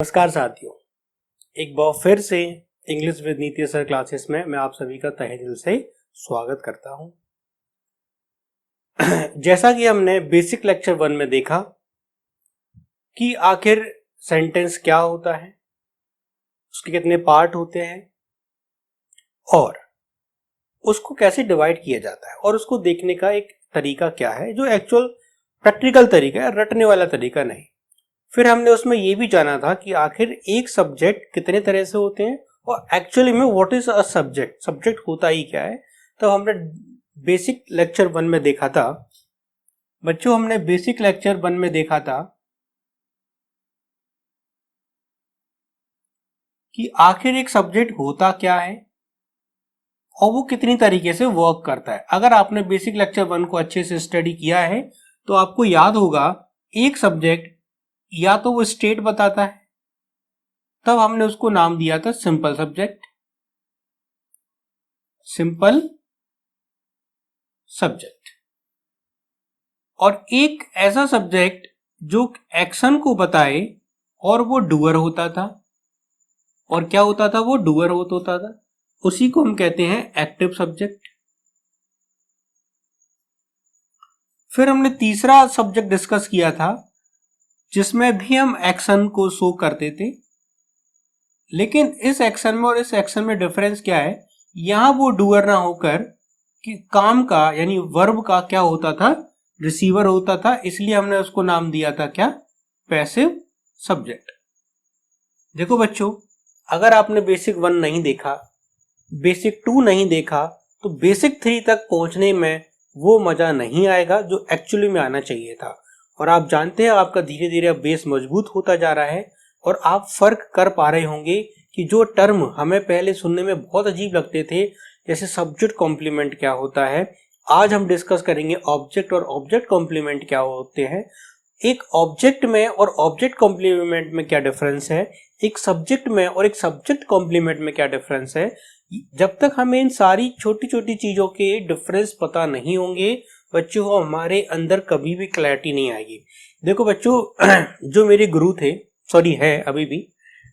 नमस्कार साथियों, एक बार फिर से इंग्लिश विद नीति सर क्लासेस में मैं आप सभी का तहे दिल से स्वागत करता हूं। जैसा कि हमने बेसिक लेक्चर 1 में देखा कि आखिर सेंटेंस क्या होता है, उसके कितने पार्ट होते हैं और उसको कैसे डिवाइड किया जाता है और उसको देखने का एक तरीका क्या है जो एक्चुअल प्रैक्टिकल तरीका है, रटने वाला तरीका नहीं। फिर हमने उसमें यह भी जाना था कि आखिर एक सब्जेक्ट कितने तरह से होते हैं और एक्चुअली में what is a subject, subject होता ही क्या है। तो हमने बेसिक लेक्चर 1 में देखा था बच्चों, हमने बेसिक लेक्चर 1 में देखा था कि आखिर एक सब्जेक्ट होता क्या है और वो कितनी तरीके से वर्क करता है। अगर आपने बेसिक लेक्चर 1 को अच्छे से स्टडी किया है तो आपको याद होगा एक सब्जेक्ट या तो वो स्टेट बताता है, तब हमने उसको नाम दिया था सिंपल सब्जेक्ट, सिंपल सब्जेक्ट। और एक ऐसा सब्जेक्ट जो एक्शन को बताए और वो डूअर होता था। और क्या होता था? वो डूअर होता था। उसी को हम कहते हैं एक्टिव सब्जेक्ट। फिर हमने तीसरा सब्जेक्ट डिस्कस किया था जिसमें भी हम एक्शन को शो करते थे, लेकिन इस एक्शन में और इस एक्शन में डिफरेंस क्या है? यहां वो डूअर ना होकर कि काम का यानी वर्ब का क्या होता था? रिसीवर होता था। इसलिए हमने उसको नाम दिया था क्या? Passive subject. देखो बच्चों, अगर आपने बेसिक 1 नहीं देखा, बेसिक 2 नहीं देखा, तो बेसिक 3 तक पहुंचने में वो मजा नहीं आएगा जो एक्चुअली में आना चाहिए था। और आप जानते हैं आपका धीरे धीरे अब बेस मजबूत होता जा रहा है और आप फर्क कर पा रहे होंगे कि जो टर्म हमें पहले सुनने में बहुत अजीब लगते थे, जैसे सब्जेक्ट कॉम्प्लीमेंट क्या होता है, आज हम डिस्कस करेंगे ऑब्जेक्ट और ऑब्जेक्ट कॉम्प्लीमेंट क्या होते हैं, एक ऑब्जेक्ट में और ऑब्जेक्ट कॉम्प्लीमेंट में क्या डिफरेंस है, एक सब्जेक्ट में और एक सब्जेक्ट कॉम्प्लीमेंट में क्या डिफरेंस है। जब तक हमें इन सारी छोटी छोटी चीजों के डिफरेंस पता नहीं होंगे बच्चों, हमारे अंदर कभी भी क्लैरिटी नहीं आएगी। देखो बच्चों, जो मेरे गुरु थे, सॉरी है अभी भी,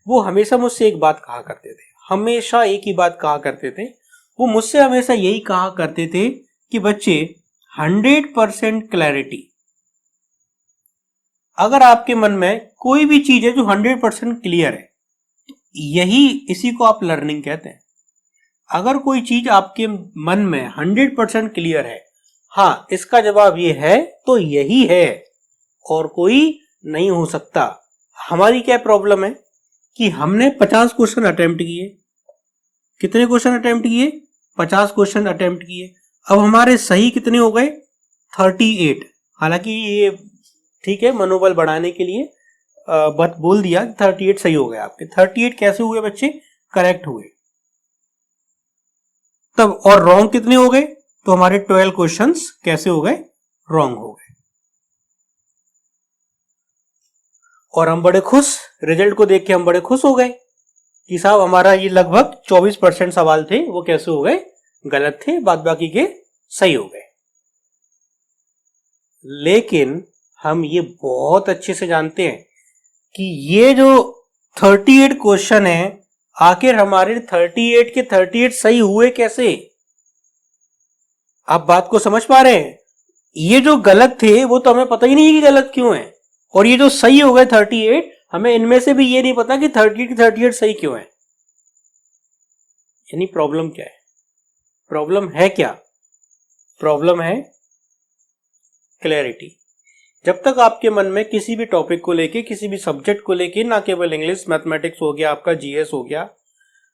वो हमेशा मुझसे एक बात कहा करते थे, हमेशा एक ही बात कहा करते थे। वो मुझसे हमेशा यही कहा करते थे कि बच्चे 100% क्लैरिटी, अगर आपके मन में कोई भी चीज है जो 100% क्लियर है, यही इसी को आप लर्निंग कहते हैं। अगर कोई चीज आपके मन में 100% क्लियर है, हाँ इसका जवाब ये है तो यही है और कोई नहीं हो सकता। हमारी क्या प्रॉब्लम है कि हमने 50 क्वेश्चन अटेम्प्ट किए। कितने क्वेश्चन अटेम्प्ट किए? 50 क्वेश्चन अटेम्प्ट किए। अब हमारे सही कितने हो गए? 38। हालांकि ये ठीक है, मनोबल बढ़ाने के लिए बत बोल दिया 38 सही हो गए आपके। 38 कैसे हुए बच्चे? करेक्ट हुए। तब और रॉन्ग कितने हो गए? तो हमारे 12 क्वेश्चंस कैसे हो गए? रॉन्ग हो गए। और हम बड़े खुश, रिजल्ट को देख के हम बड़े खुश हो गए कि साहब हमारा ये लगभग 24% सवाल थे वो कैसे हो गए? गलत थे, बाद बाकी के सही हो गए। लेकिन हम ये बहुत अच्छे से जानते हैं कि ये जो 38 क्वेश्चन है, आखिर हमारे 38 के 38 सही हुए कैसे? आप बात को समझ पा रहे हैं? ये जो गलत थे वो तो हमें पता ही नहीं कि गलत क्यों है, और ये जो सही हो गए 38, हमें इनमें से भी ये नहीं पता कि 38 के 38 सही क्यों है। यानी प्रॉब्लम क्या है? प्रॉब्लम है क्या? प्रॉब्लम है क्लैरिटी। जब तक आपके मन में किसी भी टॉपिक को लेके, किसी भी सब्जेक्ट को लेके, ना केवल इंग्लिश, मैथमेटिक्स हो गया, आपका जीएस हो गया,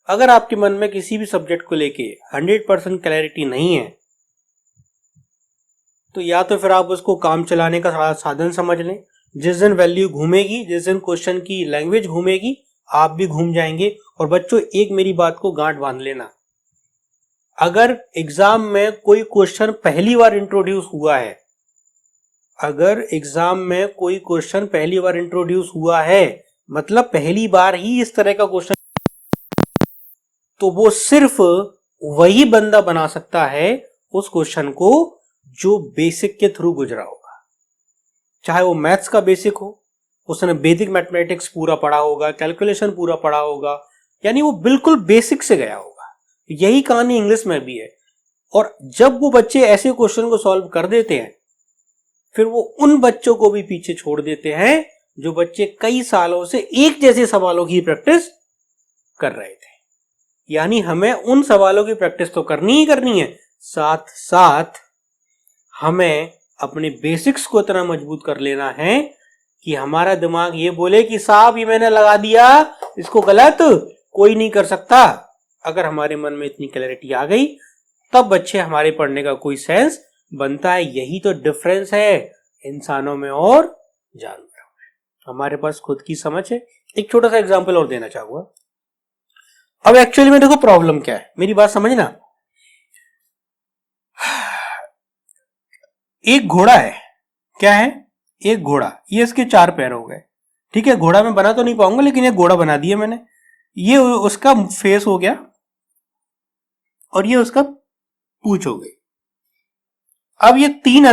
अगर आपके मन में किसी भी सब्जेक्ट को लेके 100% क्लैरिटी नहीं है तो या तो फिर आप उसको काम चलाने का साधन समझ लें। जिस दिन वैल्यू घूमेगी, जिस दिन क्वेश्चन की लैंग्वेज घूमेगी, आप भी घूम जाएंगे। और बच्चों, एक मेरी बात को गांठ बांध लेना, अगर एग्जाम में कोई क्वेश्चन पहली बार इंट्रोड्यूस हुआ है, अगर एग्जाम में कोई क्वेश्चन पहली बार इंट्रोड्यूस हुआ है, मतलब पहली बार ही इस तरह का क्वेश्चन, तो वो सिर्फ वही बंदा बना सकता है उस क्वेश्चन को जो बेसिक के थ्रू गुजरा होगा। चाहे वो मैथ्स का बेसिक हो, उसने बेसिक मैथमेटिक्स पूरा पढ़ा होगा, कैलकुलेशन पूरा पढ़ा होगा, यानी वो बिल्कुल बेसिक से गया होगा। यही कहानी इंग्लिश में भी है। और जब वो बच्चे ऐसे क्वेश्चन को सॉल्व कर देते हैं, फिर वो उन बच्चों को भी पीछे छोड़ देते हैं जो बच्चे कई सालों से एक जैसे सवालों की प्रैक्टिस कर रहे थे। यानी हमें उन सवालों की प्रैक्टिस तो करनी ही करनी है, साथ साथ हमें अपने बेसिक्स को इतना मजबूत कर लेना है कि हमारा दिमाग ये बोले कि साहब ये मैंने लगा दिया, इसको गलत कोई नहीं कर सकता। अगर हमारे मन में इतनी क्लैरिटी आ गई, तब बच्चे हमारे पढ़ने का कोई सेंस बनता है। यही तो डिफरेंस है इंसानों में और जानवरों में। हमारे पास खुद की समझ है। एक छोटा सा एग्जांपल और देना चाहूंगा। अब एक्चुअली में देखो प्रॉब्लम क्या है, मेरी बात समझना। एक घोड़ा है, क्या है, एक घोड़ा, ये इसके 4 पैर हो गए, ठीक है। घोड़ा मैं बना तो नहीं पाऊंगा, लेकिन एक घोड़ा बना दिया मैंने। ये उसका फेस हो गया और ये उसका पूंछ हो गई। अब ये 3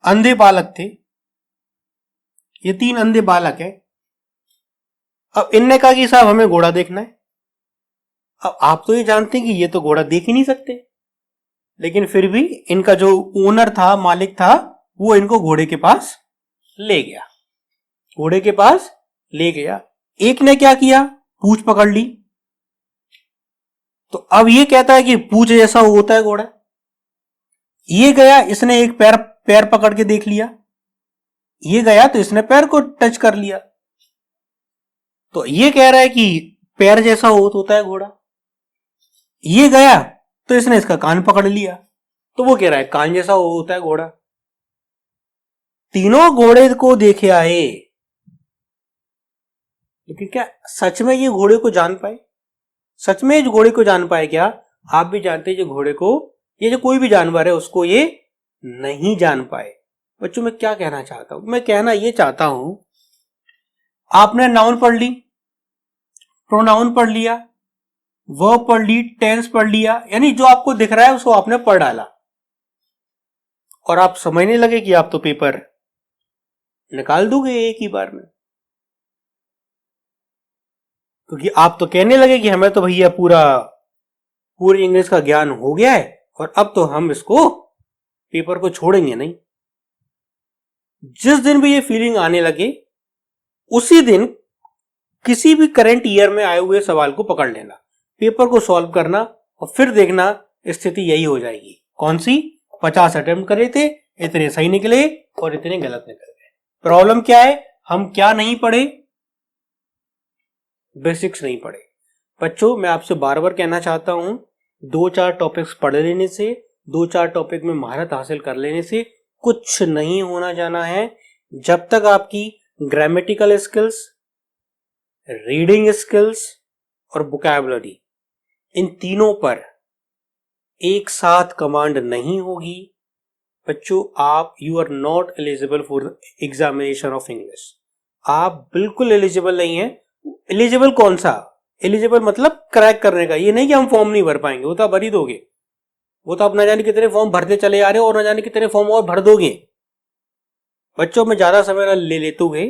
अंधे बालक थे, ये 3 अंधे बालक है। अब इनने कहा कि साहब हमें घोड़ा देखना है। अब आप तो ये जानते हैं कि ये तो घोड़ा देख ही नहीं सकते, लेकिन फिर भी इनका जो ओनर था, मालिक था, वो इनको घोड़े के पास ले गया। घोड़े के पास ले गया। एक ने क्या किया, पूंछ पकड़ ली। तो अब ये कहता है कि पूंछ जैसा होता है घोड़ा। ये गया, इसने एक पैर पकड़ के देख लिया। ये गया तो इसने पैर को टच कर लिया। तो ये कह रहा है कि पैर जैसा होता है घोड़ा। ये गया तो इसने इसका कान पकड़ लिया, तो वो कह रहा है कान जैसा होता है घोड़ा। तीनों घोड़े को देखे आए, लेकिन क्या सच में ये घोड़े को जान पाए? सच में इस घोड़े को जान पाए क्या? आप भी जानते हैं जो घोड़े को, ये जो कोई भी जानवर है उसको ये नहीं जान पाए। बच्चों मैं क्या कहना चाहता हूं, मैं कहना ये चाहता हूं, आपने नाउन पढ़ ली, प्रोनाउन पढ़ लिया, वर्ब पढ़ ली, टेंस पढ़ लिया, यानी जो आपको दिख रहा है उसको आपने पढ़ डाला, और आप समझने लगे कि आप तो पेपर निकाल दोगे एक ही बार में। क्योंकि आप तो कहने लगे कि हमें तो भैया पूरी इंग्लिश का ज्ञान हो गया है, और अब तो हम इसको पेपर को छोड़ेंगे नहीं। जिस दिन भी ये फीलिंग आने लगे, उसी दिन किसी भी करंट ईयर में आए हुए सवाल को पकड़ लेना, पेपर को सॉल्व करना, और फिर देखना स्थिति यही हो जाएगी। कौन सी? 50 अटेम्प्ट करे थे, इतने सही निकले और इतने गलत निकल गए। प्रॉब्लम क्या है? हम क्या नहीं पढ़े? बेसिक्स नहीं पढ़े। बच्चों मैं आपसे बार बार कहना चाहता हूं, 2-4 टॉपिक्स पढ़ लेने से, 2-4 टॉपिक में महारत हासिल कर लेने से कुछ नहीं होना जाना है। जब तक आपकी ग्रामेटिकल स्किल्स, रीडिंग स्किल्स और वोकैबुलरी, इन तीनों पर एक साथ कमांड नहीं होगी, बच्चों आप you are not eligible for examination of English. आप बिल्कुल एलिजिबल नहीं है। एलिजिबल कौन सा? एलिजिबल मतलब क्रैक करने का। ये नहीं कि हम फॉर्म नहीं भर पाएंगे, वो तो आप भर ही दोगे। वो तो आप न जाने कितने फॉर्म भरते चले आ रहे हो और न जाने कितने फॉर्म और भर दोगे। बच्चों मैं ज्यादा समय ले लेते हुए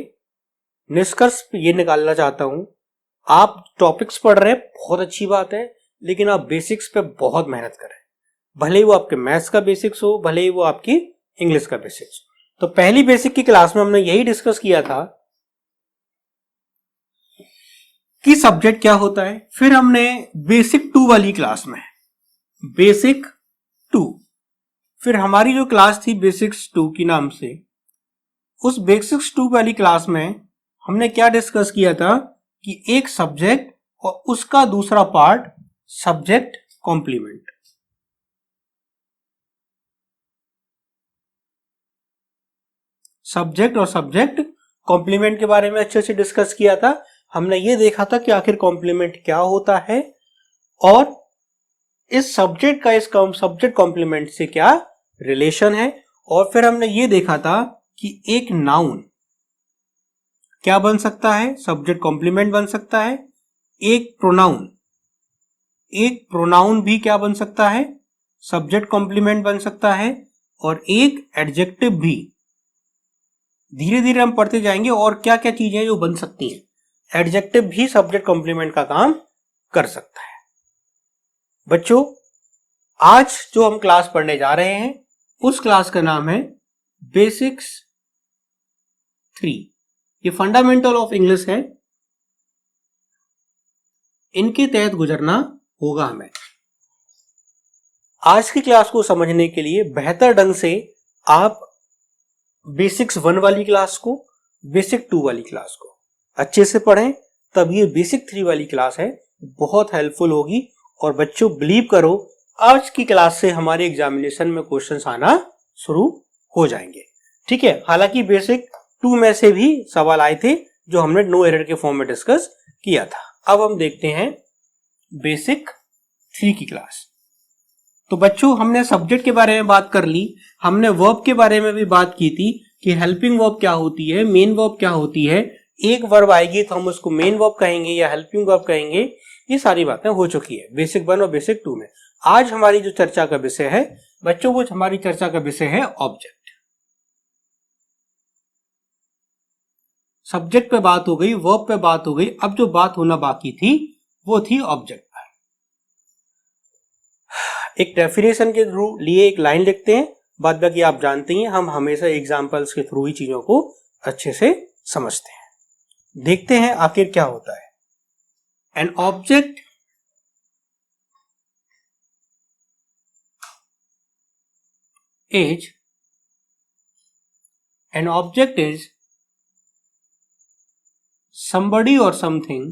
निष्कर्ष ये निकालना चाहता हूं, आप टॉपिक्स पढ़ रहे हैं, बहुत अच्छी बात है, लेकिन आप बेसिक्स पे बहुत मेहनत करें। भले ही वो आपके मैथ्स का बेसिक्स हो, भले ही वो आपकी इंग्लिश का बेसिक्स हो। तो पहली बेसिक की क्लास में हमने यही डिस्कस किया था कि सब्जेक्ट क्या होता है। फिर हमने बेसिक 2 वाली क्लास में, बेसिक 2, फिर हमारी जो क्लास थी बेसिक्स 2 की नाम से, उस बेसिक्स 2 वाली क्लास में हमने क्या डिस्कस किया था कि एक सब्जेक्ट और उसका दूसरा पार्ट सब्जेक्ट कॉम्प्लीमेंट। सब्जेक्ट और सब्जेक्ट कॉम्प्लीमेंट के बारे में अच्छे से डिस्कस किया था। हमने ये देखा था कि आखिर कॉम्प्लीमेंट क्या होता है और इस सब्जेक्ट का इस सब्जेक्ट कॉम्प्लीमेंट से क्या रिलेशन है। और फिर हमने ये देखा था कि एक नाउन क्या बन सकता है, सब्जेक्ट कॉम्प्लीमेंट बन सकता है। एक प्रोनाउन भी क्या बन सकता है, सब्जेक्ट कॉम्प्लीमेंट बन सकता है। और एक एडजेक्टिव भी धीरे धीरे हम पढ़ते जाएंगे और क्या क्या चीजें जो बन सकती हैं। एडजेक्टिव भी सब्जेक्ट कॉम्प्लीमेंट का काम कर सकता है। बच्चों, आज जो हम क्लास पढ़ने जा रहे हैं उस क्लास का नाम है बेसिक्स 3। ये फंडामेंटल ऑफ इंग्लिश है, इनके तहत गुजरना होगा हमें। आज की क्लास को समझने के लिए बेहतर ढंग से आप बेसिक्स 1 वाली क्लास को, बेसिक 2 वाली क्लास को अच्छे से पढ़ें, तब ये बेसिक 3 वाली क्लास है बहुत हेल्पफुल होगी। और बच्चों बिलीव करो, आज की क्लास से हमारे एग्जामिनेशन में क्वेश्चंस आना शुरू हो जाएंगे। ठीक है, हालांकि बेसिक 2 में से भी सवाल आए थे जो हमने नो एरर के फॉर्म में डिस्कस किया था। अब हम देखते हैं बेसिक 3 की क्लास। तो बच्चों, हमने सब्जेक्ट के बारे में बात कर ली, हमने वर्ब के बारे में भी बात की थी कि हेल्पिंग वर्ब क्या होती है, मेन वर्ब क्या होती है, एक वर्ब आएगी तो हम उसको मेन वर्ब कहेंगे या हेल्पिंग वर्ब कहेंगे। ये सारी बातें हो चुकी है बेसिक 1 और बेसिक 2 में। आज हमारी जो चर्चा का विषय है बच्चों, वो हमारी चर्चा का विषय है ऑब्जेक्ट। सब्जेक्ट पे बात हो गई, वर्ब पे बात हो गई, अब जो बात होना बाकी थी वो थी ऑब्जेक्ट पर। एक डेफिनेशन के थ्रू लिए एक लाइन लिखते हैं, बाद बाकी आप जानते हैं हम हमेशा एग्जांपल्स के थ्रू ही चीजों को अच्छे से समझते हैं। देखते हैं आखिर क्या होता है। An object is somebody or something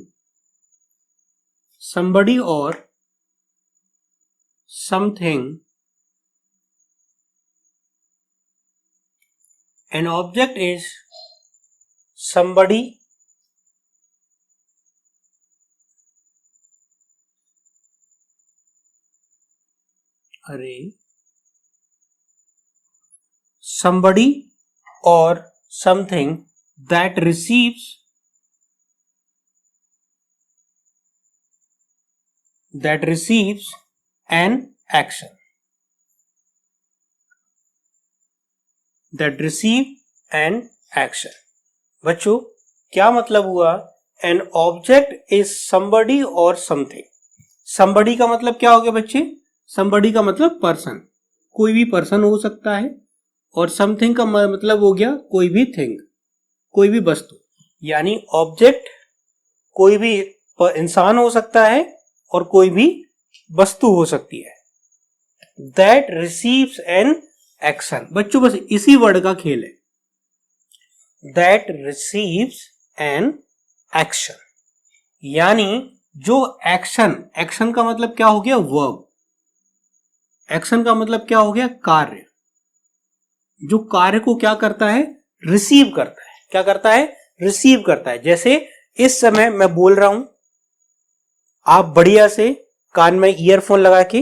an object is somebody or something that receives an action. बच्चों, क्या मतलब हुआ? An object is somebody or something. somebody का मतलब क्या हो गया बच्चे? somebody का मतलब पर्सन, कोई भी पर्सन हो सकता है, और समथिंग का मतलब हो गया कोई भी थिंग, कोई भी वस्तु। यानी ऑब्जेक्ट कोई भी इंसान हो सकता है और कोई भी वस्तु हो सकती है। That receives an action. बच्चों, बस इसी वर्ड का खेल है, दैट रिसीव्स एन एक्शन। यानी जो एक्शन का मतलब क्या हो गया? वर्ब। एक्शन का मतलब क्या हो गया? कार्य। जो कार्य को क्या करता है? रिसीव करता है। क्या करता है? रिसीव करता है। जैसे इस समय मैं बोल रहा हूं, आप बढ़िया से कान में ईयरफोन लगा के,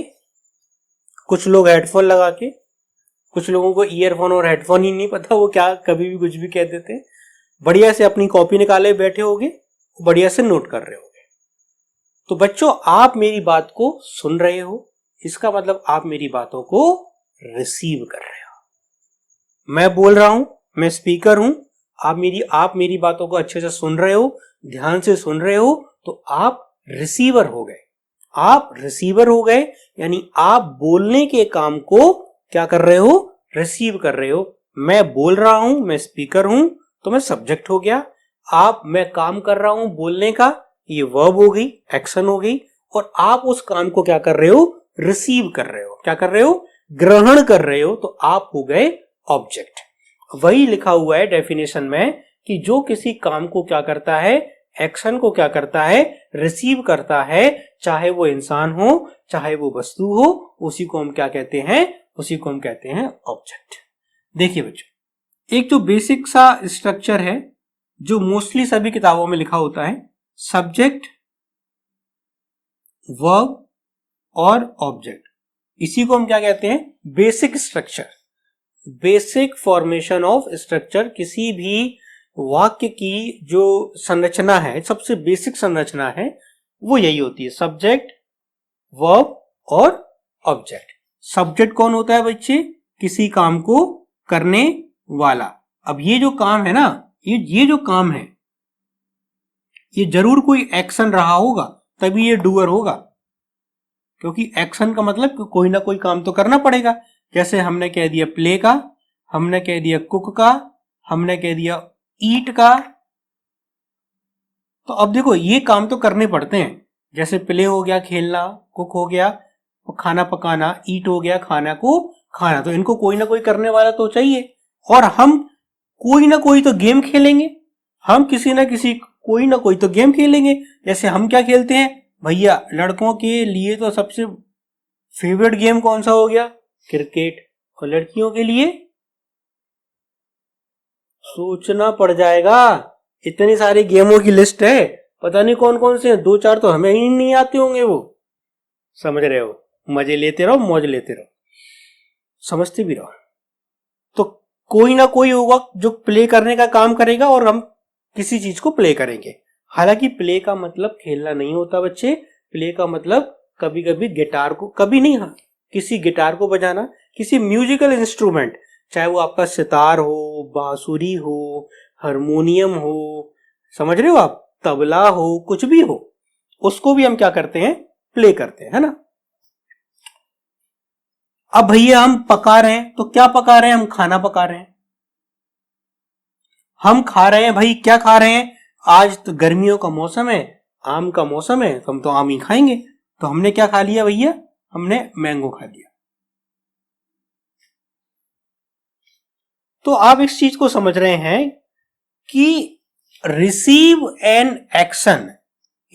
कुछ लोग हेडफोन लगा के, कुछ लोगों को ईयरफोन और हेडफोन ही नहीं पता, वो क्या कभी भी कुछ भी कह देते हैं, बढ़िया से अपनी कॉपी निकाले बैठे होगे, बढ़िया से नोट कर रहे होगे। तो बच्चों, आप मेरी बात को सुन रहे हो, इसका मतलब आप मेरी बातों को रिसीव कर रहे हो। मैं बोल रहा हूं, मैं स्पीकर हूं, आप मेरी बातों को अच्छे से सुन रहे हो, ध्यान से सुन रहे हो, तो आप रिसीवर हो गए। आप रिसीवर हो गए, यानी आप बोलने के काम को क्या कर रहे हो? रिसीव कर रहे हो। मैं बोल रहा हूं, मैं स्पीकर हूं, तो मैं सब्जेक्ट हो गया। मैं काम कर रहा हूं बोलने का, ये वर्ब हो गई, एक्शन हो गई, और आप उस काम को क्या कर रहे हो? रिसीव कर रहे हो। क्या कर रहे हो? ग्रहण कर रहे हो, तो आप हो गए ऑब्जेक्ट। वही लिखा हुआ है डेफिनेशन में कि जो किसी काम को क्या करता है? एक्शन को क्या करता है? रिसीव करता है, चाहे वो इंसान हो चाहे वो वस्तु हो, उसी को हम क्या कहते हैं? उसी को हम कहते हैं ऑब्जेक्ट। देखिए बच्चों, एक जो बेसिक सा स्ट्रक्चर है जो मोस्टली सभी किताबों में लिखा होता है, सब्जेक्ट, वर्ब और ऑब्जेक्ट, इसी को हम क्या कहते हैं? Basic structure. Basic formation of structure. किसी भी वाक्य की जो संरचना है, सबसे बेसिक संरचना है, वो यही होती है, सब्जेक्ट, वर्ब और ऑब्जेक्ट। सब्जेक्ट कौन होता है बच्चे? किसी काम को करने वाला। अब ये जो काम है ना, ये जो काम है, ये जरूर कोई एक्शन रहा होगा, तभी ये डूअर होगा, क्योंकि एक्शन का मतलब कोई ना कोई काम तो करना पड़ेगा। जैसे हमने कह दिया प्ले का, हमने कह दिया कुक का, हमने कह दिया ईट का। तो अब देखो ये काम तो करने पड़ते हैं, जैसे प्ले हो गया खेलना, कुक हो गया खाना पकाना, ईट हो गया खाना को खाना, तो इनको कोई ना कोई करने वाला तो चाहिए। और हम कोई ना कोई तो गेम खेलेंगे, हम किसी ना किसी कोई ना कोई तो गेम खेलेंगे। जैसे हम क्या खेलते हैं भैया, लड़कों के लिए तो सबसे फेवरेट गेम कौन सा हो गया, क्रिकेट। और लड़कियों के लिए सोचना पड़ जाएगा, इतनी सारी गेमों की लिस्ट है, पता नहीं कौन कौन से हैं, 2-4 तो हमें ही नहीं आते होंगे। वो समझ रहे हो, मजे लेते रहो, मौज लेते रहो, समझते भी रहो। तो कोई ना कोई होगा जो प्ले करने का काम करेगा और हम किसी चीज को प्ले करेंगे। हालांकि प्ले का मतलब खेलना नहीं होता बच्चे, प्ले का मतलब कभी कभी गिटार को, कभी नहीं, हाँ किसी गिटार को बजाना, किसी म्यूजिकल इंस्ट्रूमेंट, चाहे वो आपका सितार हो, बांसुरी हो, हारमोनियम हो, समझ रहे हो आप, तबला हो, कुछ भी हो, उसको भी हम क्या करते हैं, प्ले करते हैं, है ना। अब भैया हम पका रहे हैं, तो क्या पका रहे हैं, हम खाना पका रहे हैं। हम खा रहे हैं भाई, क्या खा रहे हैं, आज तो गर्मियों का मौसम है, आम का मौसम है, तो हम तो आम ही खाएंगे। तो हमने क्या खा लिया भैया, हमने मैंगो खा लिया। तो आप इस चीज को समझ रहे हैं कि रिसीव एन एक्शन,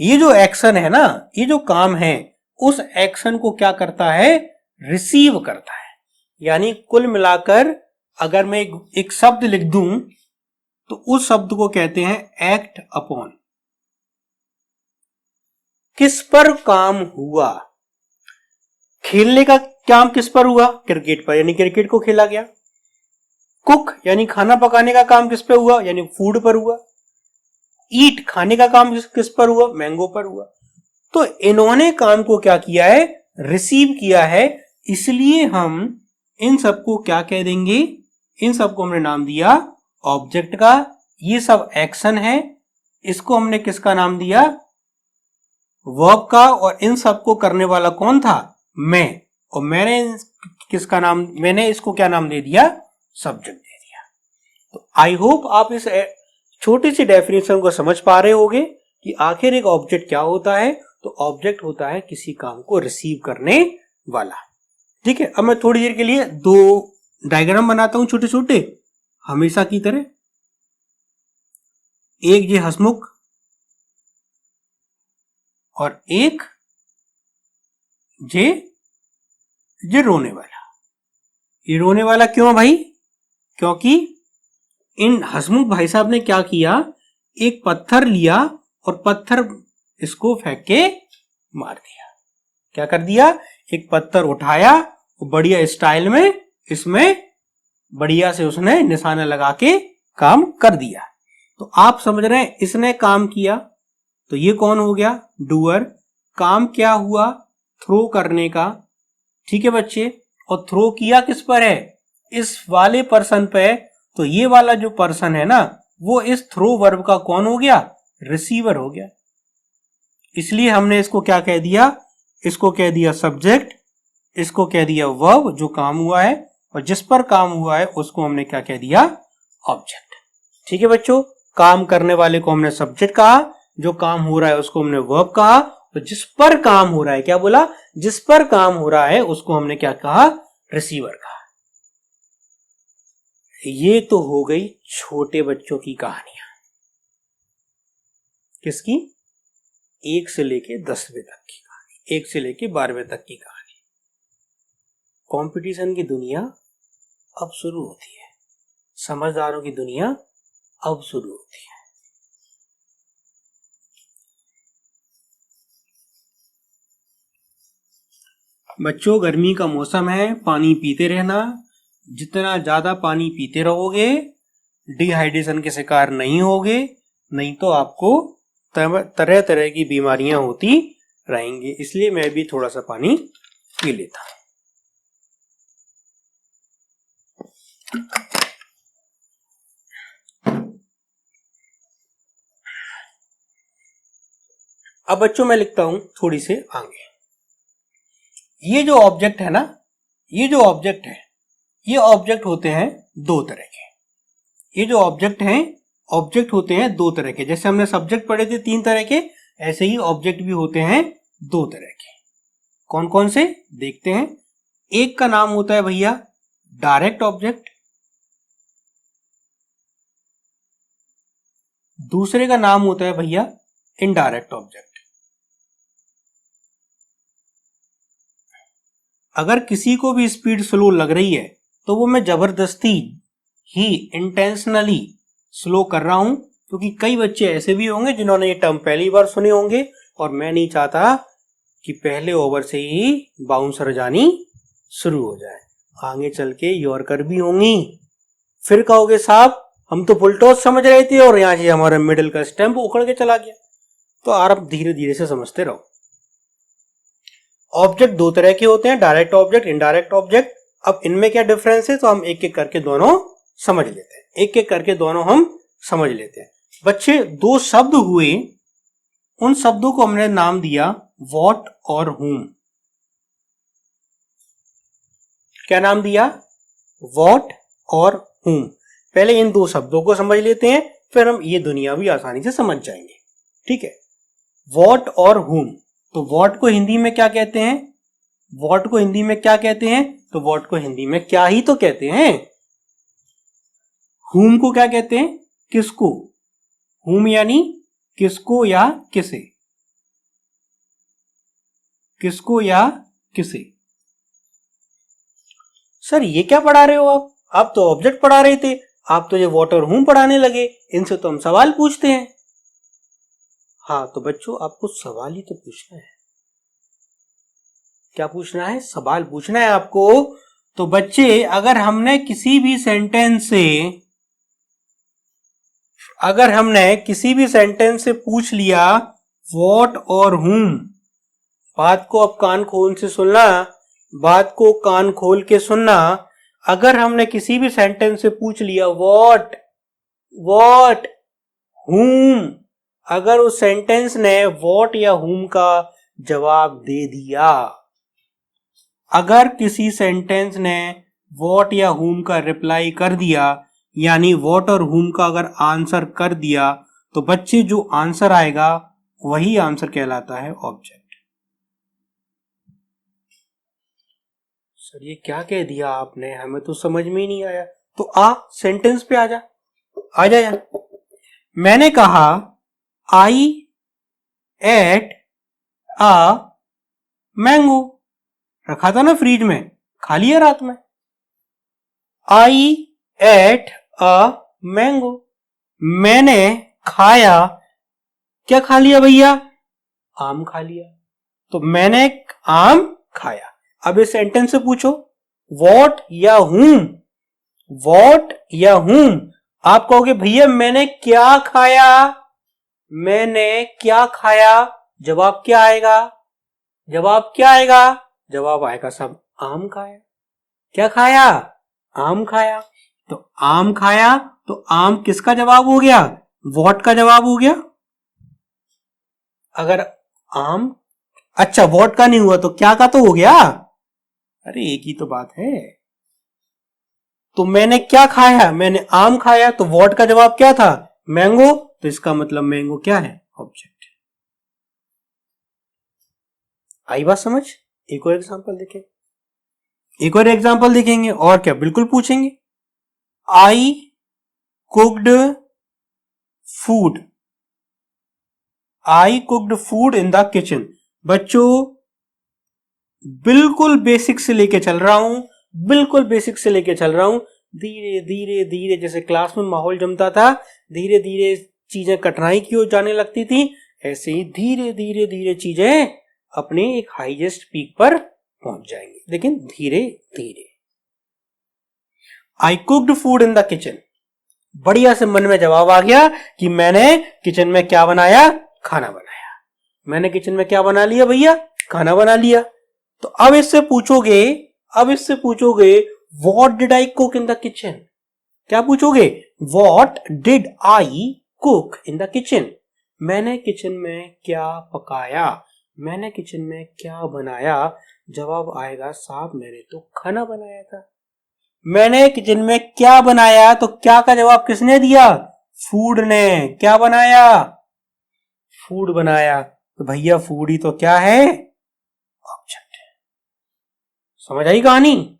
ये जो एक्शन है ना, ये जो काम है, उस एक्शन को क्या करता है, रिसीव करता है। यानी कुल मिलाकर अगर मैं एक शब्द लिख दूं तो उस शब्द को कहते हैं एक्ट अपॉन। किस पर काम हुआ, खेलने का काम किस पर हुआ, क्रिकेट पर, यानी क्रिकेट को खेला गया। कुक यानी खाना पकाने का काम किस पे हुआ, यानी फूड पर हुआ। ईट खाने का काम किस पर हुआ, मैंगो पर हुआ। तो इन्होंने काम को क्या किया है, रिसीव किया है, इसलिए हम इन सबको क्या कह देंगे, इन सबको हमने नाम दिया ऑब्जेक्ट का। ये सब एक्शन है, इसको हमने किसका नाम दिया, वर्ब का। और इन सबको करने वाला कौन था, मैं। और मैंने किसका नाम, मैंने इसको क्या नाम दे दिया, सब्जेक्ट दे दिया। तो आई होप आप इस छोटी सी डेफिनेशन को समझ पा रहे होगे कि आखिर एक ऑब्जेक्ट क्या होता है। तो ऑब्जेक्ट होता है किसी काम को रिसीव करने वाला। ठीक है, अब मैं थोड़ी देर के लिए 2 डायग्राम बनाता हूं छोटे छोटे, हमेशा की तरह। एक ये हंसमुख और एक जे रोने वाला। ये रोने वाला क्यों भाई, क्योंकि इन हंसमुख भाई साहब ने क्या किया, एक पत्थर लिया और पत्थर इसको फेंक के मार दिया। क्या कर दिया, एक पत्थर उठाया और बढ़िया स्टाइल में इसमें बढ़िया से उसने निशाना लगा के काम कर दिया। तो आप समझ रहे हैं, इसने काम किया, तो ये कौन हो गया, डूअर। काम क्या हुआ, थ्रो करने का। ठीक है बच्चे, और थ्रो किया किस पर है, इस वाले पर्सन पे। तो ये वाला जो पर्सन है ना, वो इस थ्रो वर्ब का कौन हो गया, रिसीवर हो गया। इसलिए हमने इसको क्या कह दिया, इसको कह दिया सब्जेक्ट, इसको कह दिया वर्ब जो काम हुआ है, और जिस पर काम हुआ है उसको हमने क्या कह दिया, ऑब्जेक्ट। ठीक है बच्चों, काम करने वाले को हमने सब्जेक्ट कहा, जो काम हो रहा है उसको हमने वर्ब कहा, तो जिस पर काम हो रहा है, क्या बोला, जिस पर काम हो रहा है उसको हमने क्या कहा, रिसीवर कहा। ये तो हो गई छोटे बच्चों की कहानियां। किसकी, 1 से लेके 10वीं तक की कहानी, 1 से लेके 12वीं तक की कहानी। कंपटीशन की दुनिया अब शुरू होती है, समझदारों की दुनिया अब शुरू होती है। बच्चों गर्मी का मौसम है, पानी पीते रहना। जितना ज्यादा पानी पीते रहोगे डिहाइड्रेशन के शिकार नहीं होगे, नहीं तो आपको तरह तरह की बीमारियां होती रहेंगी। इसलिए मैं भी थोड़ा सा पानी पी लेता हूं। अब बच्चों मैं लिखता हूं थोड़ी से आगे। ये जो ऑब्जेक्ट है ना, ये जो ऑब्जेक्ट है, ये ऑब्जेक्ट होते हैं दो तरह के। ये जो ऑब्जेक्ट होते हैं दो तरह के। जैसे हमने सब्जेक्ट पढ़े थे तीन तरह के, ऐसे ही ऑब्जेक्ट भी होते हैं दो तरह के। कौन कौन से देखते हैं। एक का नाम होता है भैया डायरेक्ट ऑब्जेक्ट, दूसरे का नाम होता है भैया इनडायरेक्ट ऑब्जेक्ट। अगर किसी को भी स्पीड स्लो लग रही है तो वो मैं जबरदस्ती ही इंटेंशनली स्लो कर रहा हूं, क्योंकि कई बच्चे ऐसे भी होंगे जिन्होंने ये टर्म पहली बार सुने होंगे और मैं नहीं चाहता कि पहले ओवर से ही बाउंसर जानी शुरू हो जाए। आगे चल के यॉर्कर भी होंगी, फिर कहोगे साहब हम तो फुल टॉस समझ रहे थे और यहां से हमारा मिडिल का स्टैंप उखड़ के चला गया। तो आप धीरे धीरे से समझते रहो। ऑब्जेक्ट दो तरह के होते हैं, डायरेक्ट ऑब्जेक्ट, इनडायरेक्ट ऑब्जेक्ट। अब इनमें क्या डिफरेंस है तो हम एक एक करके दोनों समझ लेते हैं। एक एक करके दोनों हम समझ लेते हैं। बच्चे दो शब्द हुए, उन शब्दों को हमने नाम दिया व्हाट और whom। क्या नाम दिया? व्हाट और whom। पहले इन दो शब्दों को समझ लेते हैं, फिर हम ये दुनिया भी आसानी से समझ जाएंगे। ठीक है, व्हाट और whom। तो व्हाट को हिंदी में क्या कहते हैं? व्हाट को हिंदी में क्या कहते हैं? तो व्हाट को हिंदी में क्या ही तो कहते हैं। whom को क्या कहते हैं? किसको। whom यानी किसको या किसे, किसको या किसे। सर ये क्या पढ़ा रहे हो आप तो ऑब्जेक्ट पढ़ा रहे थे, आप तो ये व्हाट और whom पढ़ाने लगे, इनसे तो हम सवाल पूछते हैं। हाँ तो बच्चों आपको सवाल ही तो पूछना है। क्या पूछना है? सवाल पूछना है आपको। तो बच्चे अगर हमने किसी भी सेंटेंस से पूछ लिया व्हाट और whom, बात को अब कान खोल से सुनना, बात को कान खोल के सुनना। अगर हमने किसी भी सेंटेंस से पूछ लिया व्हाट whom, अगर उस सेंटेंस ने व्हाट या whom का जवाब दे दिया, अगर किसी सेंटेंस ने व्हाट या whom का रिप्लाई कर दिया, यानी व्हाट और whom का अगर आंसर कर दिया, तो बच्चे जो आंसर आएगा वही आंसर कहलाता है ऑब्जेक्ट। सर ये क्या कह दिया आपने, हमें तो समझ में ही नहीं आया। तो सेंटेंस पे आ जा यार। मैंने कहा आई एट अ मैंगो, रखा था ना फ्रिज में, खा लिया रात में। आई एट अ मैंगो, मैंने खाया, क्या खा लिया भैया? आम खा लिया। तो मैंने आम खाया। अब इस सेंटेंस से पूछो व्हाट या whom, व्हाट या whom। आप कहोगे भैया मैंने क्या खाया, मैंने क्या खाया। जवाब क्या आएगा? जवाब आएगा सब आम खाया। क्या खाया? आम खाया। तो आम खाया, तो आम किसका जवाब हो गया? व्हाट का जवाब हो गया। अगर आम, अच्छा व्हाट का नहीं हुआ तो क्या का तो हो गया। अरे एक ही तो बात है। तो मैंने क्या खाया? मैंने आम खाया, तो व्हाट का जवाब क्या था? मैंगो। तो इसका मतलब मैंगो क्या है? ऑब्जेक्ट। आई बात समझ? एक और एग्जांपल देखेंगे और क्या बिल्कुल पूछेंगे। I cooked food, I cooked food in the kitchen. बच्चों बिल्कुल बेसिक से लेके चल रहा हूं, धीरे धीरे धीरे, जैसे क्लास में माहौल जमता था, धीरे धीरे चीजें कठिनाई की ओर जाने लगती थी, ऐसे ही धीरे धीरे धीरे चीजें अपने एक हाईएस्ट पीक पर पहुंच जाएंगी, लेकिन धीरे धीरे। I cooked food in the kitchen, बढ़िया से मन में जवाब आ गया कि मैंने किचन में क्या बनाया? खाना बनाया। मैंने किचन में क्या बना लिया भैया? खाना बना लिया। तो अब इससे पूछोगे what did I cook in the kitchen. क्या पूछोगे? What did I cook in the kitchen. मैंने किचन में क्या पकाया, मैंने किचन में क्या बनाया, जवाब आएगा साहब मैंने तो खाना बनाया था। मैंने किचन में क्या बनाया, तो क्या का जवाब किसने दिया, फूड ने। क्या बनाया, फूड बनाया। तो भैया फूड ही तो क्या है, ऑब्जेक्ट है। समझ आई कहानी।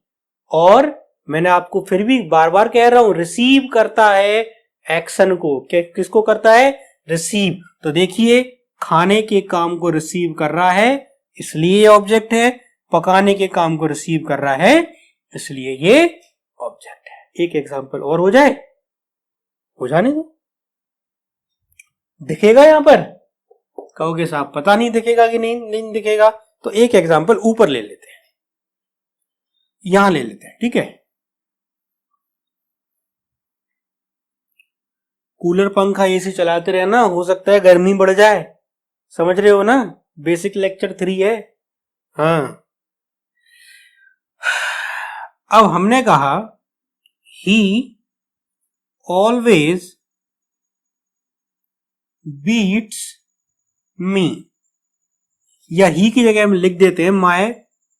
और मैंने आपको फिर भी बार बार कह रहा हूं, रिसीव करता है एक्शन को। किसको करता है, रिसीव। तो देखिए खाने के काम को रिसीव कर रहा है इसलिए ऑब्जेक्ट है, पकाने के काम को रिसीव कर रहा है इसलिए ये ऑब्जेक्ट है। एक एग्जांपल और हो जाए, हो जाने दो। दिखेगा यहां पर, कहोगे साहब पता नहीं दिखेगा कि नहीं दिखेगा। तो एक एग्जांपल ऊपर ले लेते हैं, यहां ले लेते हैं, ठीक है। कूलर पंखा एसी चलाते रहना, हो सकता है गर्मी बढ़ जाए। समझ रहे हो ना, बेसिक लेक्चर 3 है। हाँ, अब हमने कहा ही ऑलवेज बीट्स मी, या ही की जगह हम लिख देते हैं माय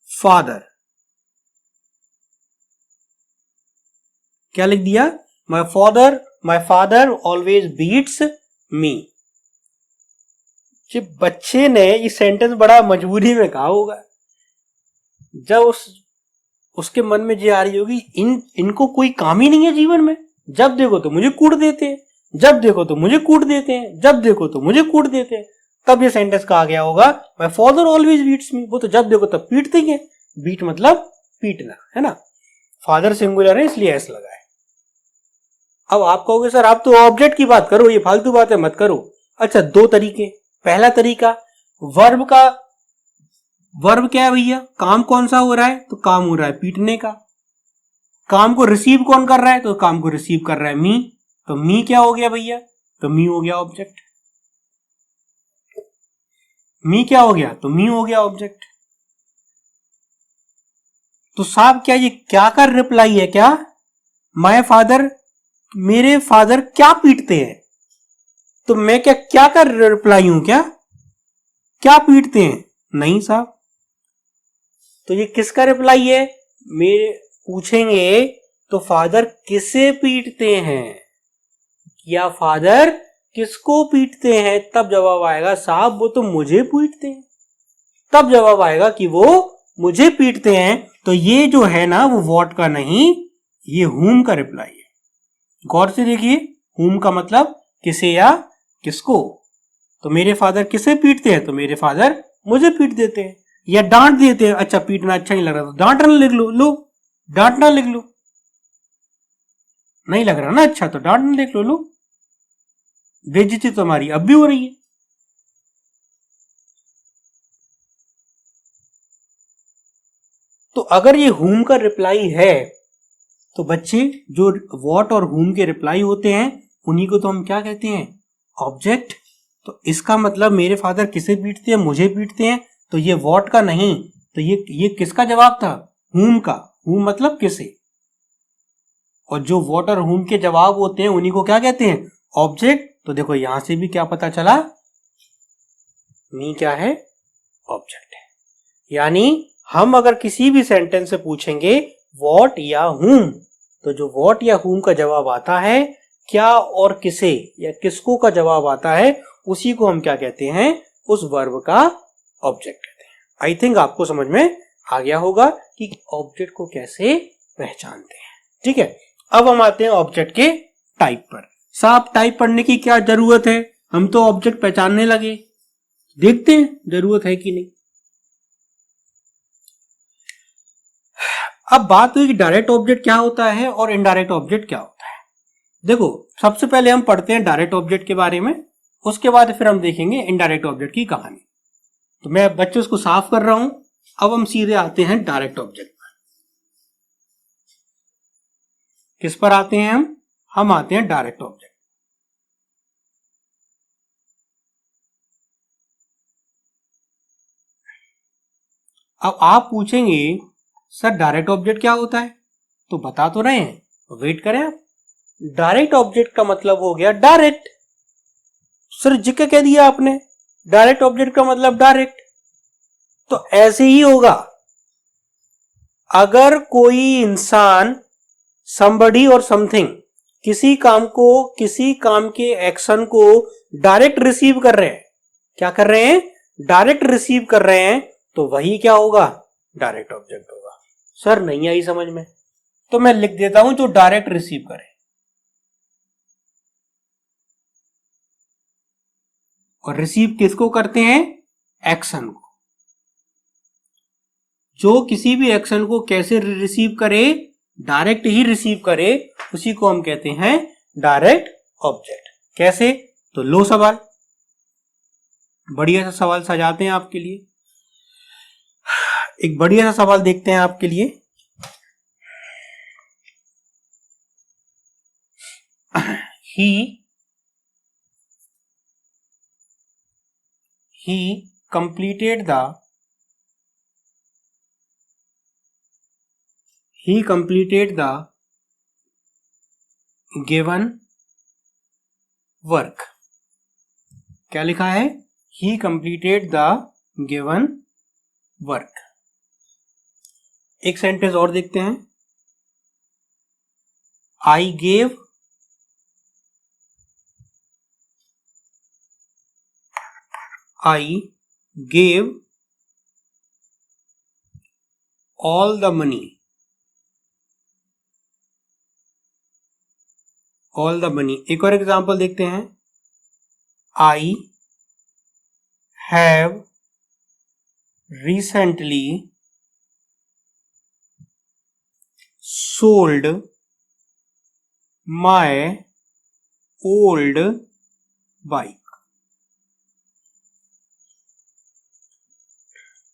फादर। क्या लिख दिया, माय फादर ऑलवेज बीट्स मी। जब बच्चे ने ये सेंटेंस बड़ा मजबूरी में कहा होगा, जब उसके मन में ये आ रही होगी, इनको कोई काम ही नहीं है जीवन में, जब देखो तो मुझे कूट देते हैं, जब देखो तो मुझे कूट देते हैं, जब देखो तो मुझे कूट देते हैं। तब ये सेंटेंस कहा गया होगा, माय फादर ऑलवेज बीट्स मी। वो तो जब देखो तब पीटते ही है, बीट मतलब पीटना, है ना। फादर सिंगुलर है इसलिए एस लगा है। अब आप कहोगे सर आप तो ऑब्जेक्ट की बात करो, ये फालतू बातें मत करो। अच्छा, दो तरीके। पहला तरीका, वर्ब का, वर्ब क्या है भैया, काम कौन सा हो रहा है, तो काम हो रहा है पीटने का। काम को रिसीव कौन कर रहा है, तो काम को रिसीव कर रहा है मी। तो मी क्या हो गया भैया, तो मी हो गया ऑब्जेक्ट। मी क्या हो गया, तो मी हो गया ऑब्जेक्ट। तो साहब क्या ये क्या का रिप्लाई है क्या, माय फादर, मेरे फादर क्या पीटते हैं। तो मैं क्या का रिप्लाई हूं, क्या पीटते हैं, नहीं साहब। तो ये किसका रिप्लाई है, मेरे पूछेंगे तो फादर किसे पीटते हैं या फादर किसको पीटते हैं, तब जवाब आएगा साहब वो तो मुझे पीटते हैं। तब जवाब आएगा कि वो मुझे पीटते हैं। तो ये जो है ना वो व्हाट का नहीं, ये हुम का रिप्लाई है। गौर से देखिए, हुम का मतलब किसे या किसको। तो मेरे फादर किसे पीटते हैं, तो मेरे फादर मुझे पीट देते हैं या डांट देते हैं। अच्छा, पीटना अच्छा नहीं लग रहा तो डांटना लिख लो, डांटना लिख लो। नहीं लग रहा ना अच्छा, तो डांटना लिख लो। बेइज्जती तो हमारी अब भी हो रही है। तो अगर ये हुम का रिप्लाई है तो बच्चे जो व्हाट और हुम के रिप्लाई होते हैं उन्हीं को तो हम क्या कहते हैं, ऑब्जेक्ट। तो इसका मतलब मेरे फादर किसे पीटते हैं, मुझे पीटते हैं। तो ये व्हाट का नहीं, तो ये किसका जवाब था, हुम का। हुम मतलब किसे, और जो व्हाट और हुम के जवाब होते हैं उन्हीं को क्या कहते हैं, ऑब्जेक्ट। तो देखो यहां से भी क्या पता चला, मी क्या है, ऑब्जेक्ट है। यानी हम अगर किसी भी सेंटेंस से पूछेंगे व्हाट या हुम, तो जो व्हाट या हुम का जवाब आता है, क्या और किसे या किसको का जवाब आता है, उसी को हम क्या कहते हैं, उस वर्ब का ऑब्जेक्ट कहते हैं। आई थिंक आपको समझ में आ गया होगा कि ऑब्जेक्ट को कैसे पहचानते हैं। ठीक है, अब हम आते हैं ऑब्जेक्ट के टाइप पर। साहब टाइप पढ़ने की क्या जरूरत है, हम तो ऑब्जेक्ट पहचानने लगे। देखते हैं जरूरत है कि नहीं। अब बात हुई कि डायरेक्ट ऑब्जेक्ट क्या होता है और इनडायरेक्ट ऑब्जेक्ट क्या होता है। देखो सबसे पहले हम पढ़ते हैं डायरेक्ट ऑब्जेक्ट के बारे में, उसके बाद फिर हम देखेंगे इनडायरेक्ट ऑब्जेक्ट की कहानी। तो मैं बच्चों उसको साफ कर रहा हूं। अब हम सीधे आते हैं डायरेक्ट ऑब्जेक्ट पर। किस पर आते हैं हम आते हैं डायरेक्ट ऑब्जेक्ट। अब आप पूछेंगे सर डायरेक्ट ऑब्जेक्ट क्या होता है, तो बता तो रहे हैं, वेट करें आप। डायरेक्ट ऑब्जेक्ट का मतलब हो गया डायरेक्ट, सर जी क्या कह दिया आपने, डायरेक्ट ऑब्जेक्ट का मतलब डायरेक्ट, तो ऐसे ही होगा। अगर कोई इंसान, somebody और समथिंग किसी काम के एक्शन को डायरेक्ट रिसीव कर रहे हैं, क्या कर रहे हैं, डायरेक्ट रिसीव कर रहे हैं, तो वही क्या होगा, डायरेक्ट ऑब्जेक्ट होगा। सर नहीं आई समझ में, तो मैं लिख देता हूं जो डायरेक्ट रिसीव करे। और रिसीव किसको करते हैं, एक्शन को। जो किसी भी एक्शन को कैसे रिसीव करे, डायरेक्ट ही रिसीव करे, उसी को हम कहते हैं डायरेक्ट ऑब्जेक्ट। कैसे, तो लो सवाल, बढ़िया सा सवाल सजाते हैं आपके लिए। एक बढ़िया सा सवाल देखते हैं आपके लिए। he completed the given work। क्या लिखा है, he completed the given work। एक सेंटेंस और देखते हैं, I gave all the money एक और एग्जांपल देखते हैं, I have recently sold my old bike।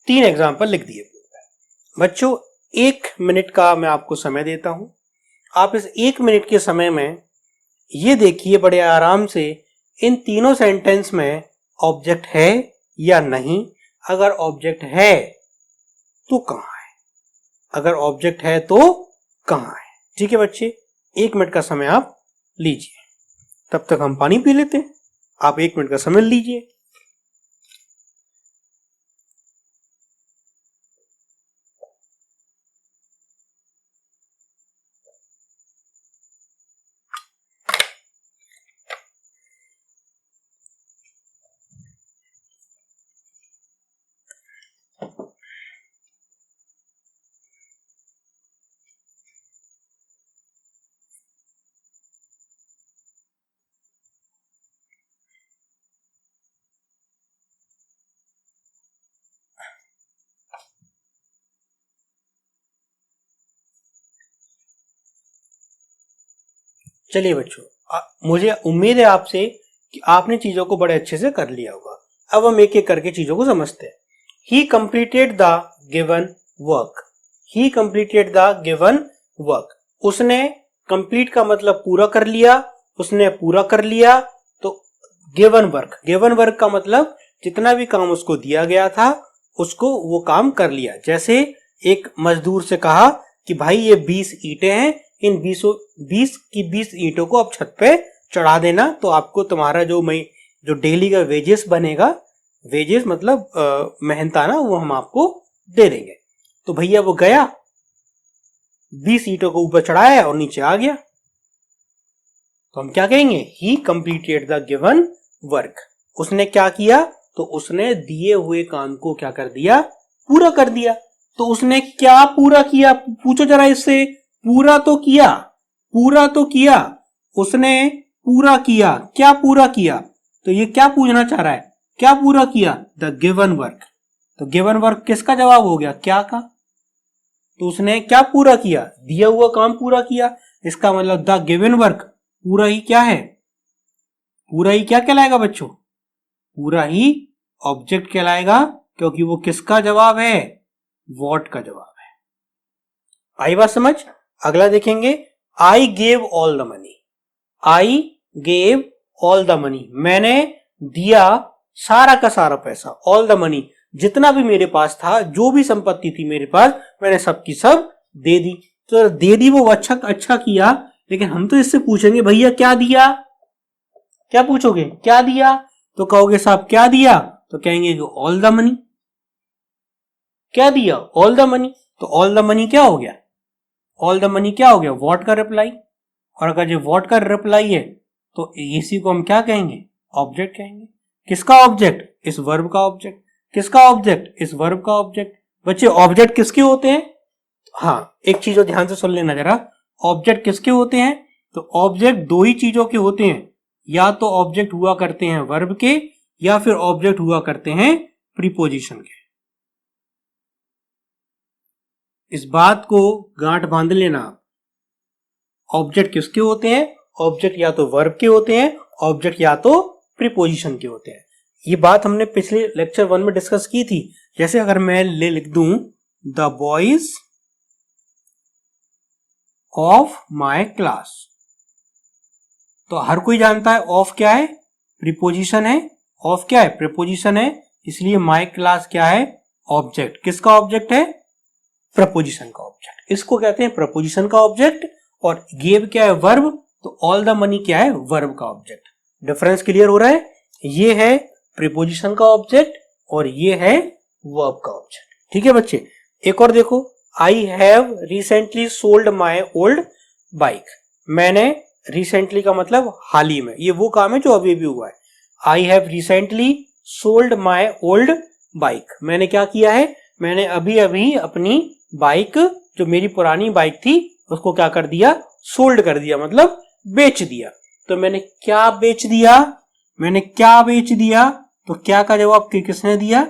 3 example लिख दिए बच्चों। 1 मिनट का मैं आपको समय देता हूं। आप इस 1 मिनट के समय में ये देखिए बड़े आराम से इन तीनों सेंटेंस में ऑब्जेक्ट है या नहीं। अगर ऑब्जेक्ट है तो कहां है, अगर ऑब्जेक्ट है तो कहां है। ठीक है बच्चे, 1 मिनट का समय आप लीजिए, तब तक हम पानी पी लेते हैं। आप 1 मिनट का समय लीजिए। चलिए बच्चों, मुझे उम्मीद है आपसे कि आपने चीजों को बड़े अच्छे से कर लिया होगा। अब हम एक एक करके चीजों को समझते हैं। ही completed the given work. He completed the given work. उसने कंप्लीट का मतलब पूरा कर लिया, उसने पूरा कर लिया। तो गिवन वर्क का मतलब जितना भी काम उसको दिया गया था उसको वो काम कर लिया। जैसे एक मजदूर से कहा कि भाई ये 20 ईंटें हैं, इन 20 ईंटों को आप छत पे चढ़ा देना, तो आपको तुम्हारा जो डेली का वेजेस बनेगा, वेजेस मतलब मेहनताना, वो हम आपको दे देंगे। तो भैया वो गया, 20 ईंटों को ऊपर चढ़ाया और नीचे आ गया। तो हम क्या कहेंगे, ही कंप्लीटेड द गिवन वर्क। उसने क्या किया, तो उसने दिए हुए काम को क्या कर दिया, पूरा कर दिया। तो उसने क्या पूरा किया, पूछो जरा इससे। पूरा तो किया, उसने पूरा किया। क्या पूरा किया, तो ये क्या पूछना चाह रहा है, क्या पूरा किया, द गिवन वर्क। तो गिवन वर्क किसका जवाब हो गया, क्या का। तो उसने क्या पूरा किया, दिया हुआ काम पूरा किया। इसका मतलब द गिवन वर्क पूरा ही क्या है, पूरा ही क्या कहलाएगा बच्चों, पूरा ही ऑब्जेक्ट कहलाएगा, क्योंकि वो किसका जवाब है, व्हाट का जवाब है। आई बात समझ। अगला देखेंगे, I gave all the money. I gave all the money, मैंने दिया सारा का सारा पैसा। ऑल द मनी, जितना भी मेरे पास था, जो भी संपत्ति थी मेरे पास, मैंने सबकी सब दे दी। तो दे दी वो अच्छा किया, लेकिन हम तो इससे पूछेंगे भैया क्या दिया, क्या पूछोगे, क्या दिया। तो कहोगे साहब क्या दिया, तो कहेंगे कि ऑल द मनी। क्या दिया, ऑल द मनी। तो ऑल द मनी क्या हो गया, ऑल द मनी क्या हो गया, व्हाट का रिप्लाई। और अगर ये व्हाट का रिप्लाई है तो इसी को हम क्या कहेंगे, ऑब्जेक्ट कहेंगे। किसका ऑब्जेक्ट, इस वर्ब का ऑब्जेक्ट। किसका ऑब्जेक्ट, इस वर्ब का ऑब्जेक्ट। बच्चे ऑब्जेक्ट किसके होते हैं, हाँ एक चीज और ध्यान से सुन लेना जरा, ऑब्जेक्ट किसके होते हैं, तो ऑब्जेक्ट दो ही चीजों के होते हैं, या तो ऑब्जेक्ट हुआ करते हैं वर्ब के, या फिर ऑब्जेक्ट हुआ करते हैं प्रीपोजिशन के। इस बात को गांठ बांध लेना। ऑब्जेक्ट किसके होते हैं, ऑब्जेक्ट या तो वर्ब के होते हैं, ऑब्जेक्ट या तो प्रीपोजिशन के होते हैं। ये बात हमने पिछले लेक्चर 1 में डिस्कस की थी। जैसे अगर मैं लिख दूं the boys of my class, तो हर कोई जानता है ऑफ क्या है, प्रीपोजिशन है। ऑफ क्या है, प्रीपोजिशन है, इसलिए माई क्लास क्या है, ऑब्जेक्ट। किसका ऑब्जेक्ट है, प्रपोजिशन का ऑब्जेक्ट। इसको कहते हैं प्रपोजिशन का ऑब्जेक्ट। और गिव क्या है, वर्ब। तो ऑल द मनी क्या है, वर्ब का ऑब्जेक्ट। डिफरेंस क्लियर हो रहा है, ये है प्रीपोजिशन का ऑब्जेक्ट और ये है वर्ब का ऑब्जेक्ट। ठीक है बच्चे, एक और देखो, I have recently sold my old bike. मैंने रिसेंटली का मतलब हाल ही में, ये वो काम है जो अभी भी हुआ है। I have recently sold my old bike. मैंने क्या किया है, मैंने अभी अभी अपनी बाइक, जो मेरी पुरानी बाइक थी, उसको क्या कर दिया, सोल्ड कर दिया, मतलब बेच दिया। तो मैंने क्या बेच दिया, मैंने क्या बेच दिया, तो क्या का जवाब किसने दिया,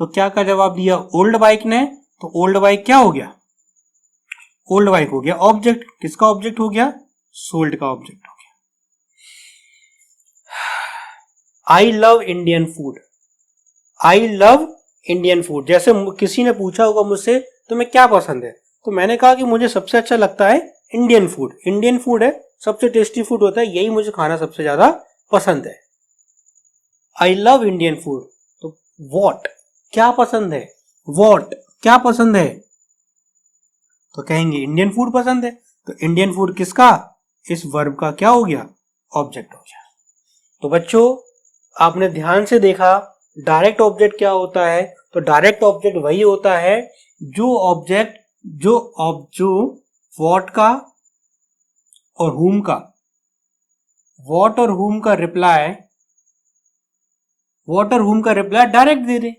तो क्या का जवाब दिया ओल्ड बाइक ने। तो ओल्ड बाइक क्या हो गया, ओल्ड बाइक हो गया ऑब्जेक्ट। किसका ऑब्जेक्ट हो गया, सोल्ड का ऑब्जेक्ट हो गया। I love Indian food. I love Indian food. जैसे किसी ने पूछा होगा मुझसे तुम्हें क्या पसंद है, तो मैंने कहा कि मुझे सबसे अच्छा लगता है इंडियन फूड। इंडियन फूड है, सबसे टेस्टी फूड होता है, यही मुझे खाना सबसे ज्यादा पसंद है। I love Indian food. तो वॉट क्या पसंद है, वॉट क्या पसंद है, तो कहेंगे इंडियन फूड पसंद है। तो इंडियन फूड किसका, इस वर्ब का क्या हो गया, ऑब्जेक्ट हो गया। तो बच्चों आपने ध्यान से देखा डायरेक्ट ऑब्जेक्ट क्या होता है, तो डायरेक्ट ऑब्जेक्ट वही होता है जो ऑब्जेक्ट जो व्हाट का और हुम का, व्हाट और हुम का रिप्लाई, व्हाट और हुम का रिप्लाई डायरेक्ट दे दे।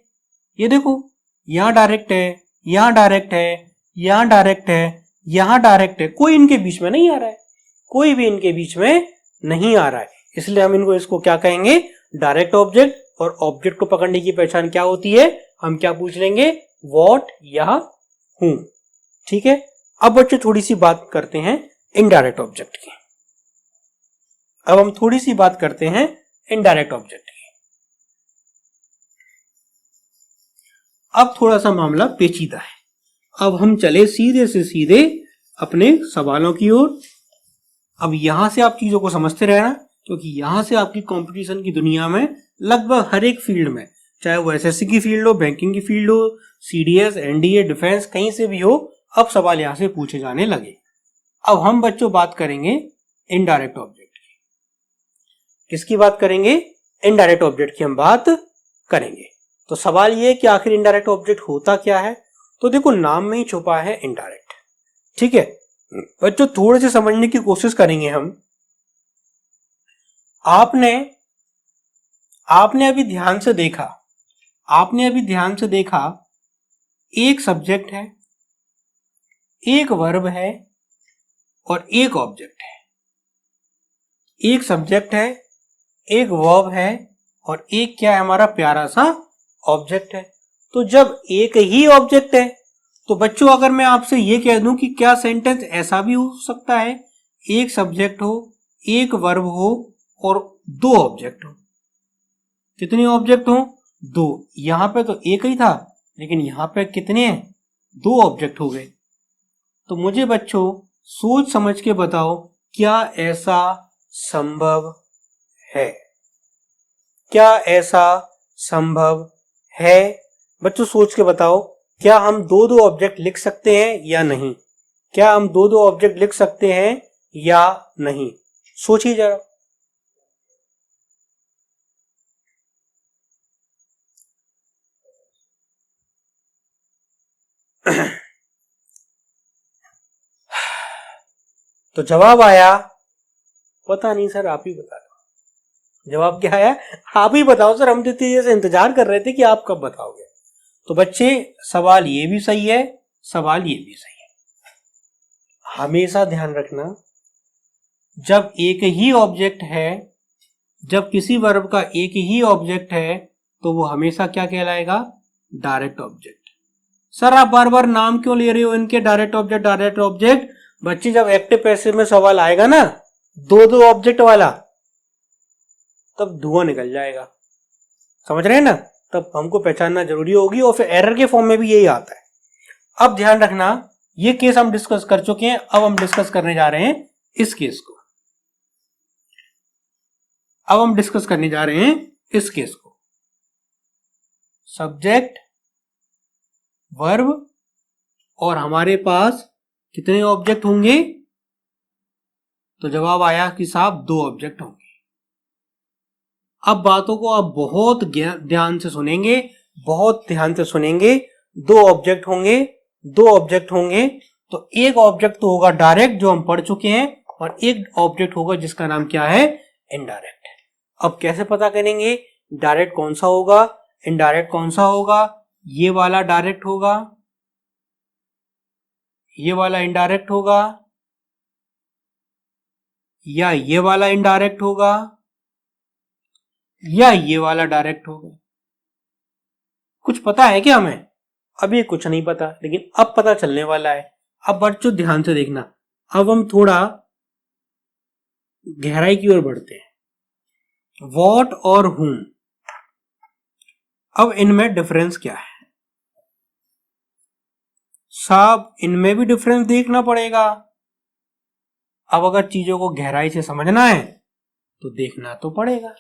ये देखो यहां डायरेक्ट है, यहां डायरेक्ट है, यहां डायरेक्ट है, यहां डायरेक्ट है, कोई इनके बीच में नहीं आ रहा है, कोई भी इनके बीच में नहीं आ रहा है। इसलिए हम इसको क्या कहेंगे, डायरेक्ट ऑब्जेक्ट। और ऑब्जेक्ट को पकड़ने की पहचान क्या होती है, हम क्या पूछ लेंगे, व्हाट या हूं। ठीक है, अब बच्चे थोड़ी सी बात करते हैं इनडायरेक्ट ऑब्जेक्ट की। अब हम थोड़ी सी बात करते हैं इनडायरेक्ट ऑब्जेक्ट की। अब थोड़ा सा मामला पेचीदा है। अब हम चले सीधे से सीधे अपने सवालों की ओर। अब यहां से आप चीजों को समझते रहना, क्योंकि यहां से आपकी कंपटीशन की दुनिया में लगभग हर एक फील्ड में, चाहे वो एसएससी की फील्ड हो, बैंकिंग की फील्ड हो, सीडीएस, एनडीए, डिफेंस, कहीं से भी हो, अब सवाल यहां से पूछे जाने लगे। अब हम बच्चों बात करेंगे इनडायरेक्ट ऑब्जेक्ट की। किसकी बात करेंगे, इनडायरेक्ट ऑब्जेक्ट की हम बात करेंगे। तो सवाल ये है कि आखिर इनडायरेक्ट ऑब्जेक्ट होता क्या है। तो देखो नाम में ही छुपा है इनडायरेक्ट। ठीक है बच्चों, थोड़े से समझने की कोशिश करेंगे हम। आपने अभी ध्यान से देखा, आपने अभी ध्यान से देखा, एक सब्जेक्ट है, एक वर्ब है और एक ऑब्जेक्ट है। एक सब्जेक्ट है, एक वर्ब है और एक क्या है, हमारा प्यारा सा ऑब्जेक्ट है। तो जब एक ही ऑब्जेक्ट है, तो बच्चों अगर मैं आपसे ये कह दूं कि क्या सेंटेंस ऐसा भी हो सकता है, एक सब्जेक्ट हो, एक वर्ब हो और दो ऑब्जेक्ट हो। कितने ऑब्जेक्ट हो, दो। यहां पे तो एक ही था, लेकिन यहां पे कितने हैं, दो ऑब्जेक्ट हो गए। तो मुझे बच्चों सोच समझ के बताओ, क्या ऐसा संभव है, क्या ऐसा संभव है। बच्चों सोच के बताओ, क्या हम दो दो ऑब्जेक्ट लिख सकते हैं या नहीं, क्या हम दो दो ऑब्जेक्ट लिख सकते हैं या नहीं, सोचिए जरा। तो जवाब आया, पता नहीं सर, आप ही बता दो जवाब क्या आया। आप ही बताओ सर, हम तो इतनी देर से इंतजार कर रहे थे कि आप कब बताओगे। तो बच्चे, सवाल ये भी सही है, सवाल ये भी सही है। हमेशा ध्यान रखना, जब एक ही ऑब्जेक्ट है, जब किसी वर्ब का एक ही ऑब्जेक्ट है, तो वो हमेशा क्या कहलाएगा, डायरेक्ट ऑब्जेक्ट। सर आप बार बार नाम क्यों ले रहे हो इनके, डायरेक्ट ऑब्जेक्ट डायरेक्ट ऑब्जेक्ट। बच्चे, जब एक्टिव पैसिव में सवाल आएगा ना दो दो ऑब्जेक्ट वाला, तब धुआं निकल जाएगा, समझ रहे हैं ना। तब हमको पहचानना जरूरी होगी, और फिर एरर के फॉर्म में भी यही आता है। अब ध्यान रखना, ये केस हम डिस्कस कर चुके हैं, अब हम डिस्कस करने जा रहे हैं इस केस को। अब हम डिस्कस करने जा रहे हैं इस केस को। सब्जेक्ट, वर्ब, और हमारे पास कितने ऑब्जेक्ट होंगे। तो जवाब आया कि साहब 2 ऑब्जेक्ट होंगे। अब बातों को आप बहुत ध्यान से सुनेंगे, बहुत ध्यान से सुनेंगे। 2 ऑब्जेक्ट होंगे, 2 ऑब्जेक्ट होंगे। तो एक ऑब्जेक्ट तो होगा डायरेक्ट, जो हम पढ़ चुके हैं, और एक ऑब्जेक्ट होगा जिसका नाम क्या है, इनडायरेक्ट। अब कैसे पता करेंगे डायरेक्ट कौन सा होगा, इनडायरेक्ट कौन सा होगा। ये वाला डायरेक्ट होगा, ये वाला इनडायरेक्ट होगा, या ये वाला इनडायरेक्ट होगा, या ये वाला डायरेक्ट होगा। कुछ पता है क्या हमें? अभी कुछ नहीं पता, लेकिन अब पता चलने वाला है। अब बच्चों ध्यान से देखना, अब हम थोड़ा गहराई की ओर बढ़ते हैं। वॉट और हुम, अब इनमें डिफरेंस क्या है साहब, इनमें भी डिफरेंस देखना पड़ेगा। अब अगर चीजों को गहराई से समझना है तो देखना तो पड़ेगा।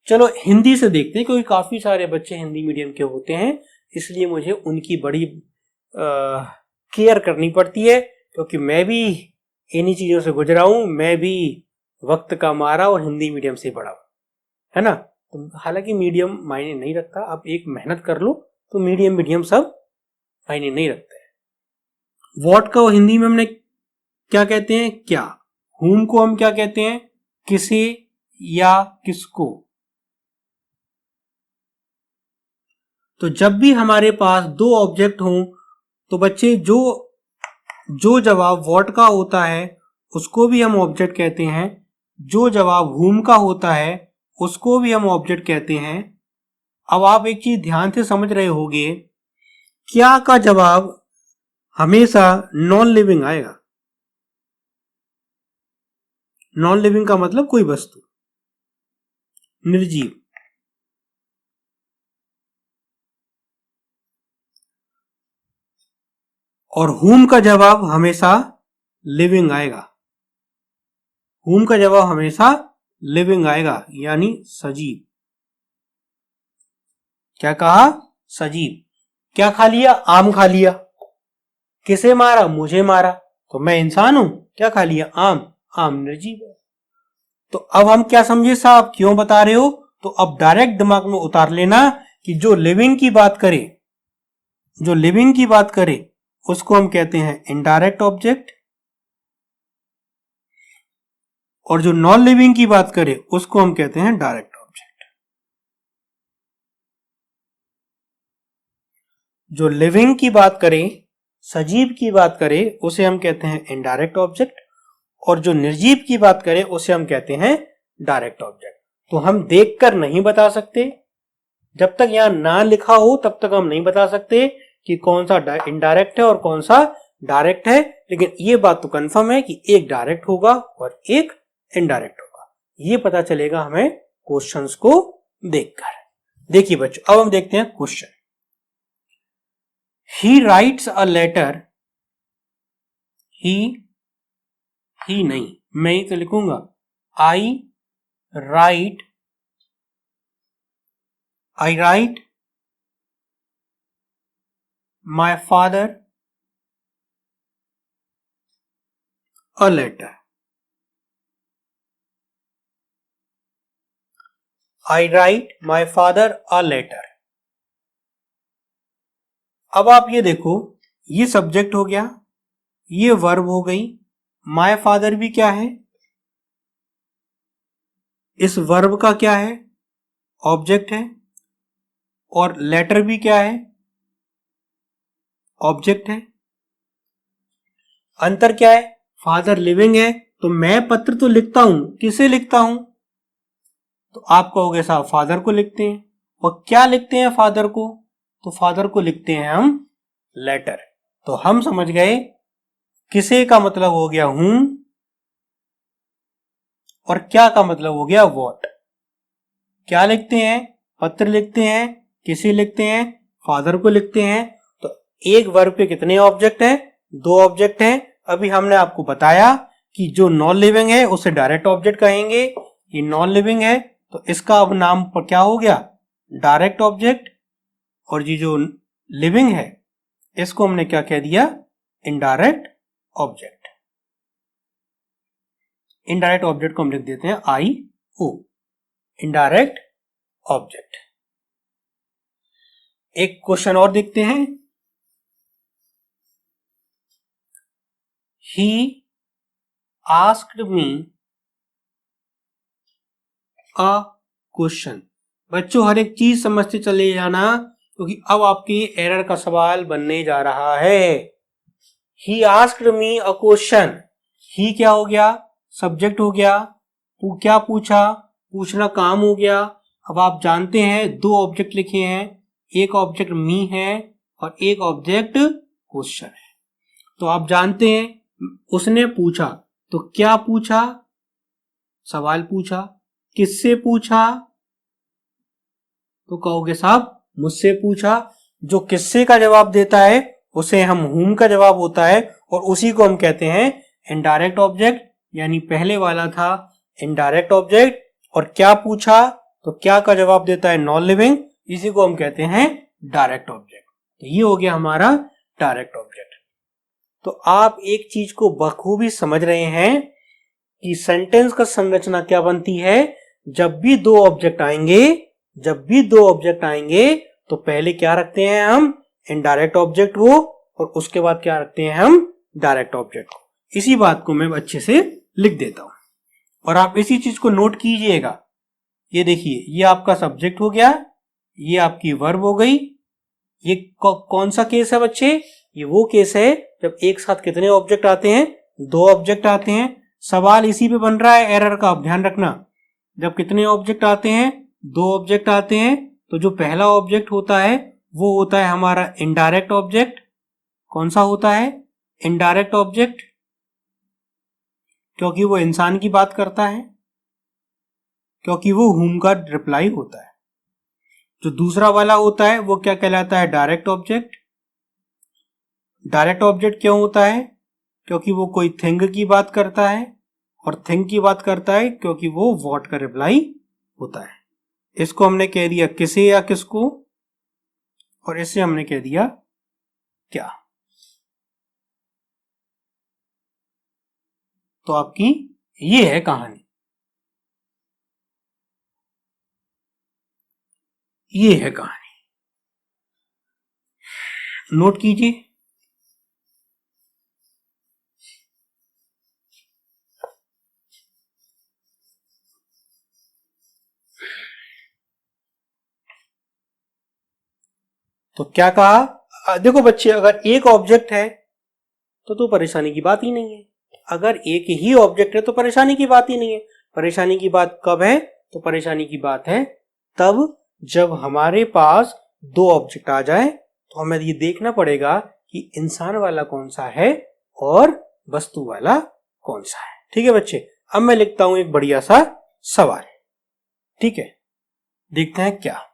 चलो हिंदी से देखते हैं, क्योंकि काफी सारे बच्चे हिंदी मीडियम के होते हैं, इसलिए मुझे उनकी बड़ी केयर करनी पड़ती है, क्योंकि मैं भी इन्हीं चीजों से गुजरा हूं, मैं भी वक्त का मारा और हिंदी मीडियम से पढ़ा हूं, है ना। तो हालांकि मीडियम मायने नहीं रखता, आप एक मेहनत कर लो तो मीडियम मीडियम सब मायने नहीं रखते हैं। वॉट का हिंदी में हमने क्या कहते हैं, क्या। हुम को हम क्या कहते हैं, किसे या किसको। तो जब भी हमारे पास 2 ऑब्जेक्ट हों, तो बच्चे जो जो जवाब वॉट का होता है उसको भी हम ऑब्जेक्ट कहते हैं, जो जवाब हुम का होता है उसको भी हम ऑब्जेक्ट कहते हैं। अब आप एक चीज ध्यान से समझ रहे होंगे, क्या का जवाब हमेशा नॉन लिविंग आएगा। नॉन लिविंग का मतलब कोई वस्तु, निर्जीव। और हुम का जवाब हमेशा लिविंग आएगा। हुम का जवाब हमेशा लिविंग आएगा, यानी सजीव। क्या कहा, सजीव। क्या खा लिया, आम खा लिया। किसे मारा, मुझे मारा, तो मैं इंसान हूं, क्या खा लिया, आम। आम निर्जीव है। तो अब हम क्या समझे साहब, क्यों बता रहे हो। तो अब डायरेक्ट दिमाग में उतार लेना कि जो लिविंग की बात करे, जो लिविंग की बात करे उसको हम कहते हैं इनडायरेक्ट ऑब्जेक्ट, और जो नॉन लिविंग की बात करे उसको हम कहते हैं डायरेक्ट ऑब्जेक्ट। जो लिविंग की बात करें, सजीव की बात करें, उसे हम कहते हैं इनडायरेक्ट ऑब्जेक्ट, और जो निर्जीव की बात करें उसे हम कहते हैं डायरेक्ट ऑब्जेक्ट। तो हम देखकर नहीं बता सकते, जब तक यहां ना लिखा हो तब तक हम नहीं बता सकते कि कौन सा इनडायरेक्ट है और कौन सा डायरेक्ट है। लेकिन ये बात तो कंफर्म है कि एक डायरेक्ट होगा और एक इनडायरेक्ट होगा। ये पता चलेगा हमें क्वेश्चंस को देखकर। देखिए बच्चों, अब हम देखते हैं question. He writes a letter, he नहीं, मैं ही तो लिखूंगा। I write, I write my father a letter. I write my father a letter. अब आप ये देखो, ये सब्जेक्ट हो गया, ये वर्ब हो गई, माय फादर भी क्या है, इस वर्ब का क्या है, ऑब्जेक्ट है, और लेटर भी क्या है, ऑब्जेक्ट है। अंतर क्या है, फादर लिविंग है तो मैं पत्र तो लिखता हूं, किसे लिखता हूं, तो आप कहोगे साहब फादर को लिखते हैं। और क्या लिखते हैं फादर को, तो फादर को लिखते हैं हम लेटर। तो हम समझ गए किसे का मतलब हो गया हूं, और क्या का मतलब हो गया वॉट। क्या लिखते हैं, पत्र लिखते हैं, किसे लिखते हैं, फादर को लिखते हैं। तो एक वर्ब के कितने ऑब्जेक्ट हैं, दो ऑब्जेक्ट हैं। अभी हमने आपको बताया कि जो नॉन लिविंग है उसे डायरेक्ट ऑब्जेक्ट कहेंगे, ये नॉन लिविंग है तो इसका अब नाम पर क्या हो गया, डायरेक्ट ऑब्जेक्ट। और ये जो लिविंग है इसको हमने क्या कह दिया, इनडायरेक्ट ऑब्जेक्ट। इनडायरेक्ट ऑब्जेक्ट को हम लिख देते हैं आई ओ, इनडायरेक्ट ऑब्जेक्ट। एक क्वेश्चन और देखते हैं। He asked me a question. बच्चों हर एक चीज समझते चले जाना, क्योंकि अब आपके एरर का सवाल बनने जा रहा है। He asked me a question, ही क्या हो गया, सब्जेक्ट हो गया, क्या पूछा, पूछना काम हो गया। अब आप जानते हैं दो ऑब्जेक्ट लिखे हैं, एक ऑब्जेक्ट मी है और एक ऑब्जेक्ट क्वेश्चन है। तो आप जानते हैं उसने पूछा, तो क्या पूछा, सवाल पूछा, किससे पूछा, तो कहोगे साहब मुझसे पूछा। जो किससे का जवाब देता है उसे हम whom का जवाब होता है, और उसी को हम कहते हैं इनडायरेक्ट ऑब्जेक्ट। यानी पहले वाला था इनडायरेक्ट ऑब्जेक्ट, और क्या पूछा तो क्या का जवाब देता है नॉन लिविंग, इसी को हम कहते हैं डायरेक्ट ऑब्जेक्ट। तो ये हो गया हमारा डायरेक्ट ऑब्जेक्ट। तो आप एक चीज को बखूबी समझ रहे हैं कि सेंटेंस का संरचना क्या बनती है। जब भी दो ऑब्जेक्ट आएंगे, जब भी दो ऑब्जेक्ट आएंगे तो पहले क्या रखते हैं हम, इनडायरेक्ट ऑब्जेक्ट को, और उसके बाद क्या रखते हैं हम, डायरेक्ट ऑब्जेक्ट को। इसी बात को मैं अच्छे से लिख देता हूं और आप इसी चीज को नोट कीजिएगा। ये देखिए, ये आपका सब्जेक्ट हो गया, ये आपकी वर्ब हो गई। ये कौन सा केस है बच्चे, ये वो केस है जब एक साथ कितने ऑब्जेक्ट आते हैं, दो ऑब्जेक्ट आते हैं। सवाल इसी पे बन रहा है, एरर का आप ध्यान रखना। जब कितने ऑब्जेक्ट आते हैं, दो ऑब्जेक्ट आते हैं, तो जो पहला ऑब्जेक्ट होता है वो होता है हमारा इनडायरेक्ट ऑब्जेक्ट। कौन सा होता है, इनडायरेक्ट ऑब्जेक्ट, क्योंकि वो इंसान की बात करता है, क्योंकि वो हुम का रिप्लाई होता है। जो दूसरा वाला होता है वो क्या कहलाता है, डायरेक्ट ऑब्जेक्ट। डायरेक्ट ऑब्जेक्ट क्यों होता है, क्योंकि वो कोई थिंग की बात करता है, और थिंग की बात करता है क्योंकि वो व्हाट का रिप्लाई होता है। इसको हमने कह दिया किसे या किसको, और इसे हमने कह दिया क्या। तो आपकी ये है कहानी, ये है कहानी, नोट कीजिए। तो क्या कहा, देखो बच्चे, अगर एक ऑब्जेक्ट है तो परेशानी की बात ही नहीं है। अगर एक ही ऑब्जेक्ट है तो परेशानी की बात ही नहीं है। परेशानी की बात कब है, तो परेशानी की बात है तब जब हमारे पास दो ऑब्जेक्ट आ जाए, तो हमें ये देखना पड़ेगा कि इंसान वाला कौन सा है और वस्तु वाला कौन सा है। ठीक है बच्चे, अब मैं लिखता हूं एक बढ़िया सा सवाल। ठीक है, देखते हैं क्या।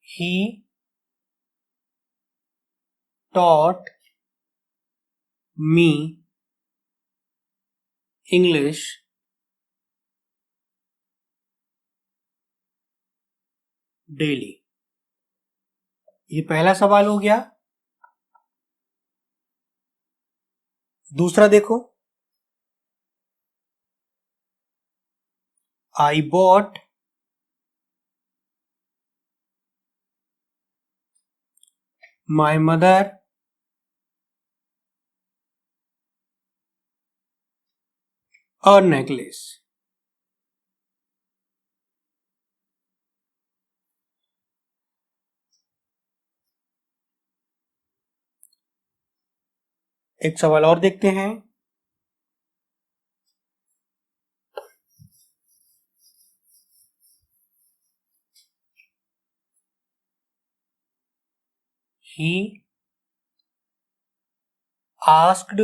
He taught me English daily। ये पहला सवाल हो गया। दूसरा देखो, I bought my mother a necklace. एक सवाल और देखते हैं। He asked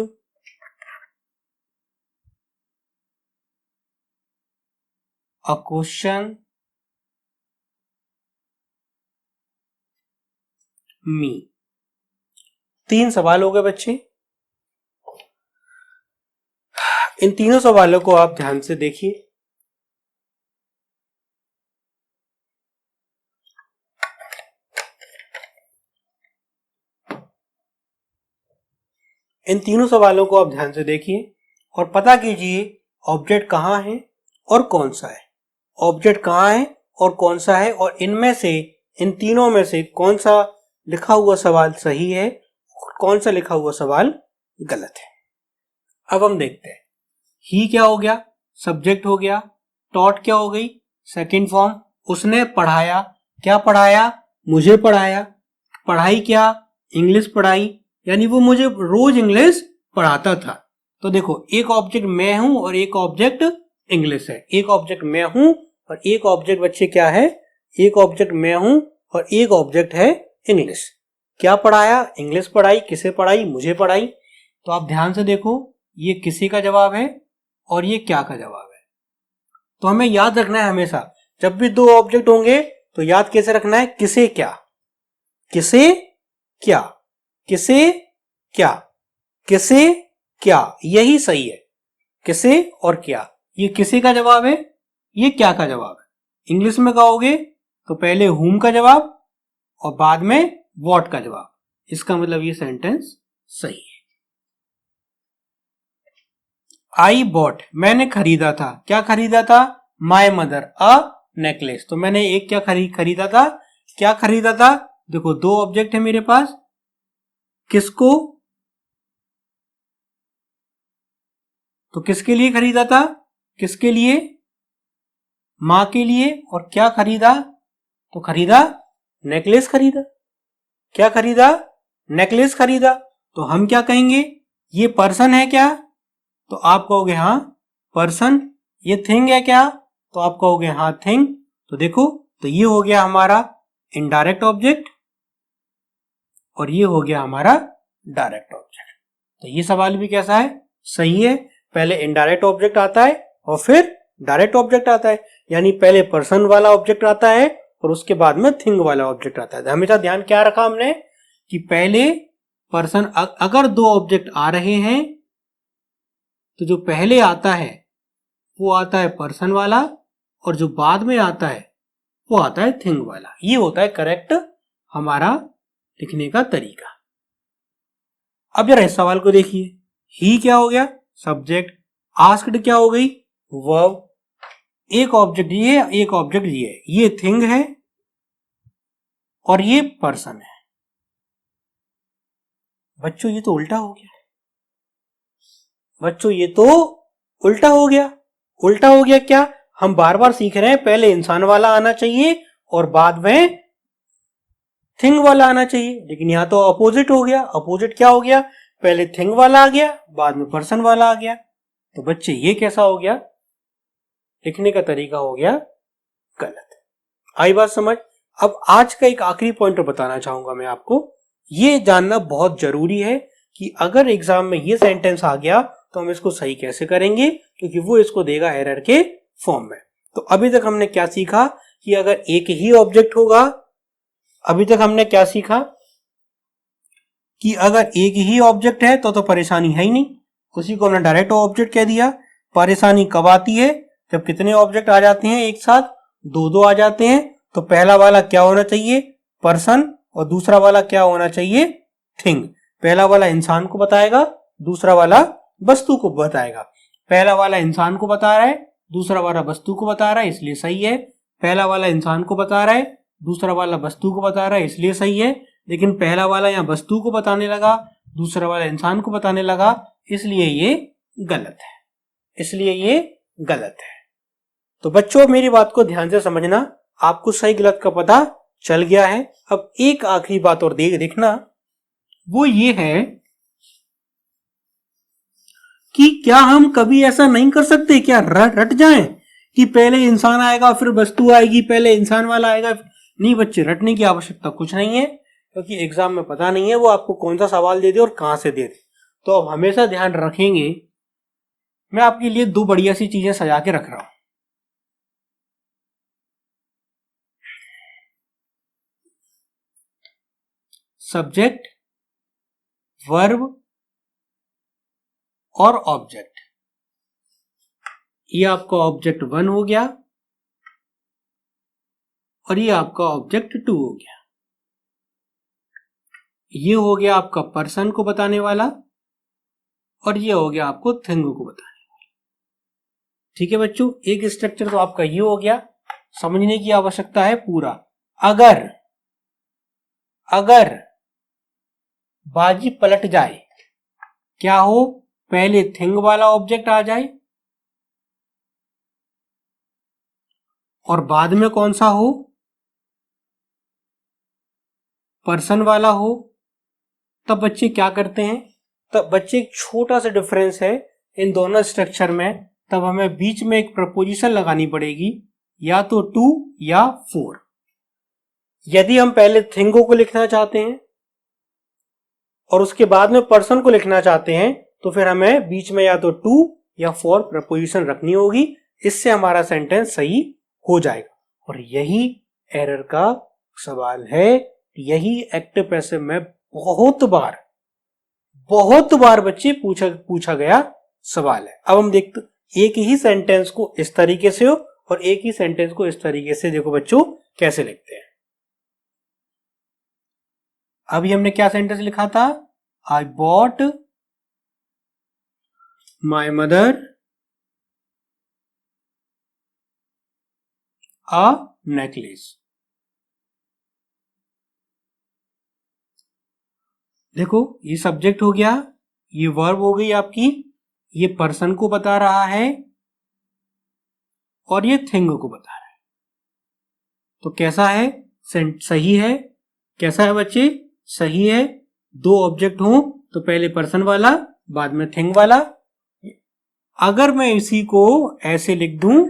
a question me। 3 सवाल हो गए बच्चे। इन तीनों सवालों को आप ध्यान से देखिए। इन तीनों सवालों को आप ध्यान से देखिए और पता कीजिए ऑब्जेक्ट कहाँ है और कौन सा है। ऑब्जेक्ट कहाँ है और कौन सा है, और इनमें से, इन तीनों में से कौन सा लिखा हुआ सवाल सही है और कौन सा लिखा हुआ सवाल गलत है। अब हम देखते हैं। ही क्या हो गया, सब्जेक्ट हो गया। टॉट क्या हो गई, सेकंड फॉर्म। उसने पढ़ाया, क्या पढ़ाया, मुझे पढ़ाया। पढ़ाई क्या, इंग्लिश पढ़ाई, यानी वो मुझे रोज इंग्लिश पढ़ाता था। तो देखो, एक ऑब्जेक्ट मैं हूं और एक ऑब्जेक्ट इंग्लिश है। एक ऑब्जेक्ट मैं हूं और एक ऑब्जेक्ट बच्चे क्या है, एक ऑब्जेक्ट मैं हूं और एक ऑब्जेक्ट है इंग्लिश। क्या पढ़ाया, इंग्लिश पढ़ाई। किसे पढ़ाई, मुझे पढ़ाई। तो आप ध्यान से देखो, ये किसी का जवाब है और ये क्या का जवाब है। तो हमें याद रखना है हमेशा, जब भी दो ऑब्जेक्ट होंगे तो याद कैसे रखना है, किसे क्या, किसे क्या, किसे क्या, किसे क्या, यही सही है। किसे और क्या, ये किसे का जवाब है, ये क्या का जवाब है। इंग्लिश में कहोगे तो पहले whom का जवाब और बाद में what का जवाब। इसका मतलब ये सेंटेंस सही है। आई बॉट, मैंने खरीदा था। क्या खरीदा था, माई मदर अ नेकलेस। तो मैंने एक क्या खरीदा था, क्या खरीदा था। देखो, दो ऑब्जेक्ट है मेरे पास। किसको, तो किसके लिए खरीदा था, किसके लिए, मां के लिए। और क्या खरीदा, तो खरीदा, नेकलेस खरीदा। क्या खरीदा, नेकलेस खरीदा। तो हम क्या कहेंगे, ये पर्सन है क्या, तो आप कहोगे हाँ पर्सन। ये थिंग है क्या, तो आप कहोगे हाँ थिंग। तो देखो, तो ये हो गया हमारा इनडायरेक्ट ऑब्जेक्ट और ये हो गया हमारा डायरेक्ट ऑब्जेक्ट। तो ये सवाल भी कैसा है, सही है। पहले इनडायरेक्ट ऑब्जेक्ट आता है और फिर डायरेक्ट ऑब्जेक्ट आता है, यानी पहले पर्सन वाला ऑब्जेक्ट आता है और उसके बाद में थिंग वाला ऑब्जेक्ट आता है। हमेशा ध्यान क्या रखा हमने कि पहले पर्सन, अगर दो ऑब्जेक्ट आ रहे हैं तो जो पहले आता है वो आता है पर्सन वाला और जो बाद में आता है वो आता है थिंग वाला। ये होता है करेक्ट हमारा लिखने का तरीका। अब जरा इस सवाल को देखिए। ही क्या हो गया, सब्जेक्ट। आस्क्ड क्या हो गई, वर्ब। एक ऑब्जेक्ट ये, एक ऑब्जेक्ट ये थिंग है और ये पर्सन है। बच्चों ये तो उल्टा हो गया, बच्चों ये तो उल्टा हो गया। उल्टा हो गया क्या, हम बार बार सीख रहे हैं पहले इंसान वाला आना चाहिए और बाद में थिंग वाला आना चाहिए, लेकिन यहां तो अपोजिट हो गया। अपोजिट क्या हो गया, पहले थिंग वाला आ गया बाद में पर्सन वाला आ गया। तो बच्चे ये कैसा हो गया, लिखने का तरीका हो गया गलत। आई बात समझ। अब आज का एक आखिरी पॉइंटर बताना चाहूंगा मैं आपको। ये जानना बहुत जरूरी है कि अगर एग्जाम में ये सेंटेंस आ गया तो हम इसको सही कैसे करेंगे, क्योंकि वो इसको देगा एरर के फॉर्म में। तो अभी तक हमने क्या सीखा कि अगर एक ही ऑब्जेक्ट होगा, अभी तक हमने क्या सीखा कि अगर एक ही ऑब्जेक्ट है तो परेशानी है ही नहीं, उसी को हमने डायरेक्ट ऑब्जेक्ट कह दिया। परेशानी कब आती है, जब कितने ऑब्जेक्ट आ जाते हैं एक साथ, दो दो आ जाते हैं। तो पहला वाला क्या होना चाहिए, पर्सन, और दूसरा वाला क्या होना चाहिए, थिंग। पहला वाला इंसान को बताएगा दूसरा वाला वस्तु को बताएगा। पहला वाला इंसान को बता रहा है, दूसरा वाला वस्तु को बता रहा है, इसलिए सही है। पहला वाला इंसान को बता रहा है, दूसरा वाला वस्तु को बता रहा है, इसलिए सही है। लेकिन पहला वाला यहाँ वस्तु को बताने लगा, दूसरा वाला इंसान को बताने लगा, इसलिए ये गलत है, इसलिए ये गलत है। तो बच्चों मेरी बात को ध्यान से समझना, आपको सही गलत का पता चल गया है। अब एक आखिरी बात और देखना, वो ये है कि क्या हम कभी ऐसा नहीं कर सकते, क्या रट जाएं कि पहले इंसान आएगा फिर वस्तु आएगी, पहले इंसान वाला आएगा। नहीं बच्चे, रटने की आवश्यकता कुछ नहीं है, क्योंकि एग्जाम में पता नहीं है वो आपको कौन सा सवाल दे दे और कहां से दे दे। तो अब हमेशा ध्यान रखेंगे, मैं आपके लिए दो बढ़िया सी चीजें सजा के रख रहा हूं। सब्जेक्ट, वर्ब और ऑब्जेक्ट। ये आपका ऑब्जेक्ट 1 हो गया और ये आपका ऑब्जेक्ट 2 हो गया। ये हो गया आपका पर्सन को बताने वाला और ये हो गया आपको थिंग को बताने वाला। ठीक है बच्चों, एक स्ट्रक्चर तो आपका ये हो गया, समझने की आवश्यकता है पूरा। अगर बाजी पलट जाए, क्या हो, पहले थिंग वाला ऑब्जेक्ट आ जाए और बाद में कौन सा हो, पर्सन वाला हो, तब बच्चे क्या करते हैं, तब बच्चे एक छोटा सा डिफरेंस है इन दोनों स्ट्रक्चर में, तब हमें बीच में एक प्रपोजिशन लगानी पड़ेगी, या तो 2 या 4। यदि हम पहले थिंगो को लिखना चाहते हैं और उसके बाद में पर्सन को लिखना चाहते हैं, तो फिर हमें बीच में या तो 2 या 4 प्रपोजिशन रखनी होगी। इससे हमारा सेंटेंस सही हो जाएगा। और यही एरर का सवाल है, यही एक्टिव पैसिव में बहुत बार बच्चे पूछा गया सवाल है। अब हम देखते एक ही सेंटेंस को इस तरीके से हो और एक ही सेंटेंस को इस तरीके से देखो बच्चों कैसे लिखते हैं। अभी हमने क्या सेंटेंस लिखा था, I bought my mother a necklace. देखो ये सब्जेक्ट हो गया, ये वर्ब हो गई आपकी, ये पर्सन को बता रहा है और ये थिंग को बता रहा है। तो कैसा है, सही है। कैसा है बच्चे, सही है। दो ऑब्जेक्ट हो तो पहले पर्सन वाला बाद में थिंग वाला। अगर मैं इसी को ऐसे लिख दूं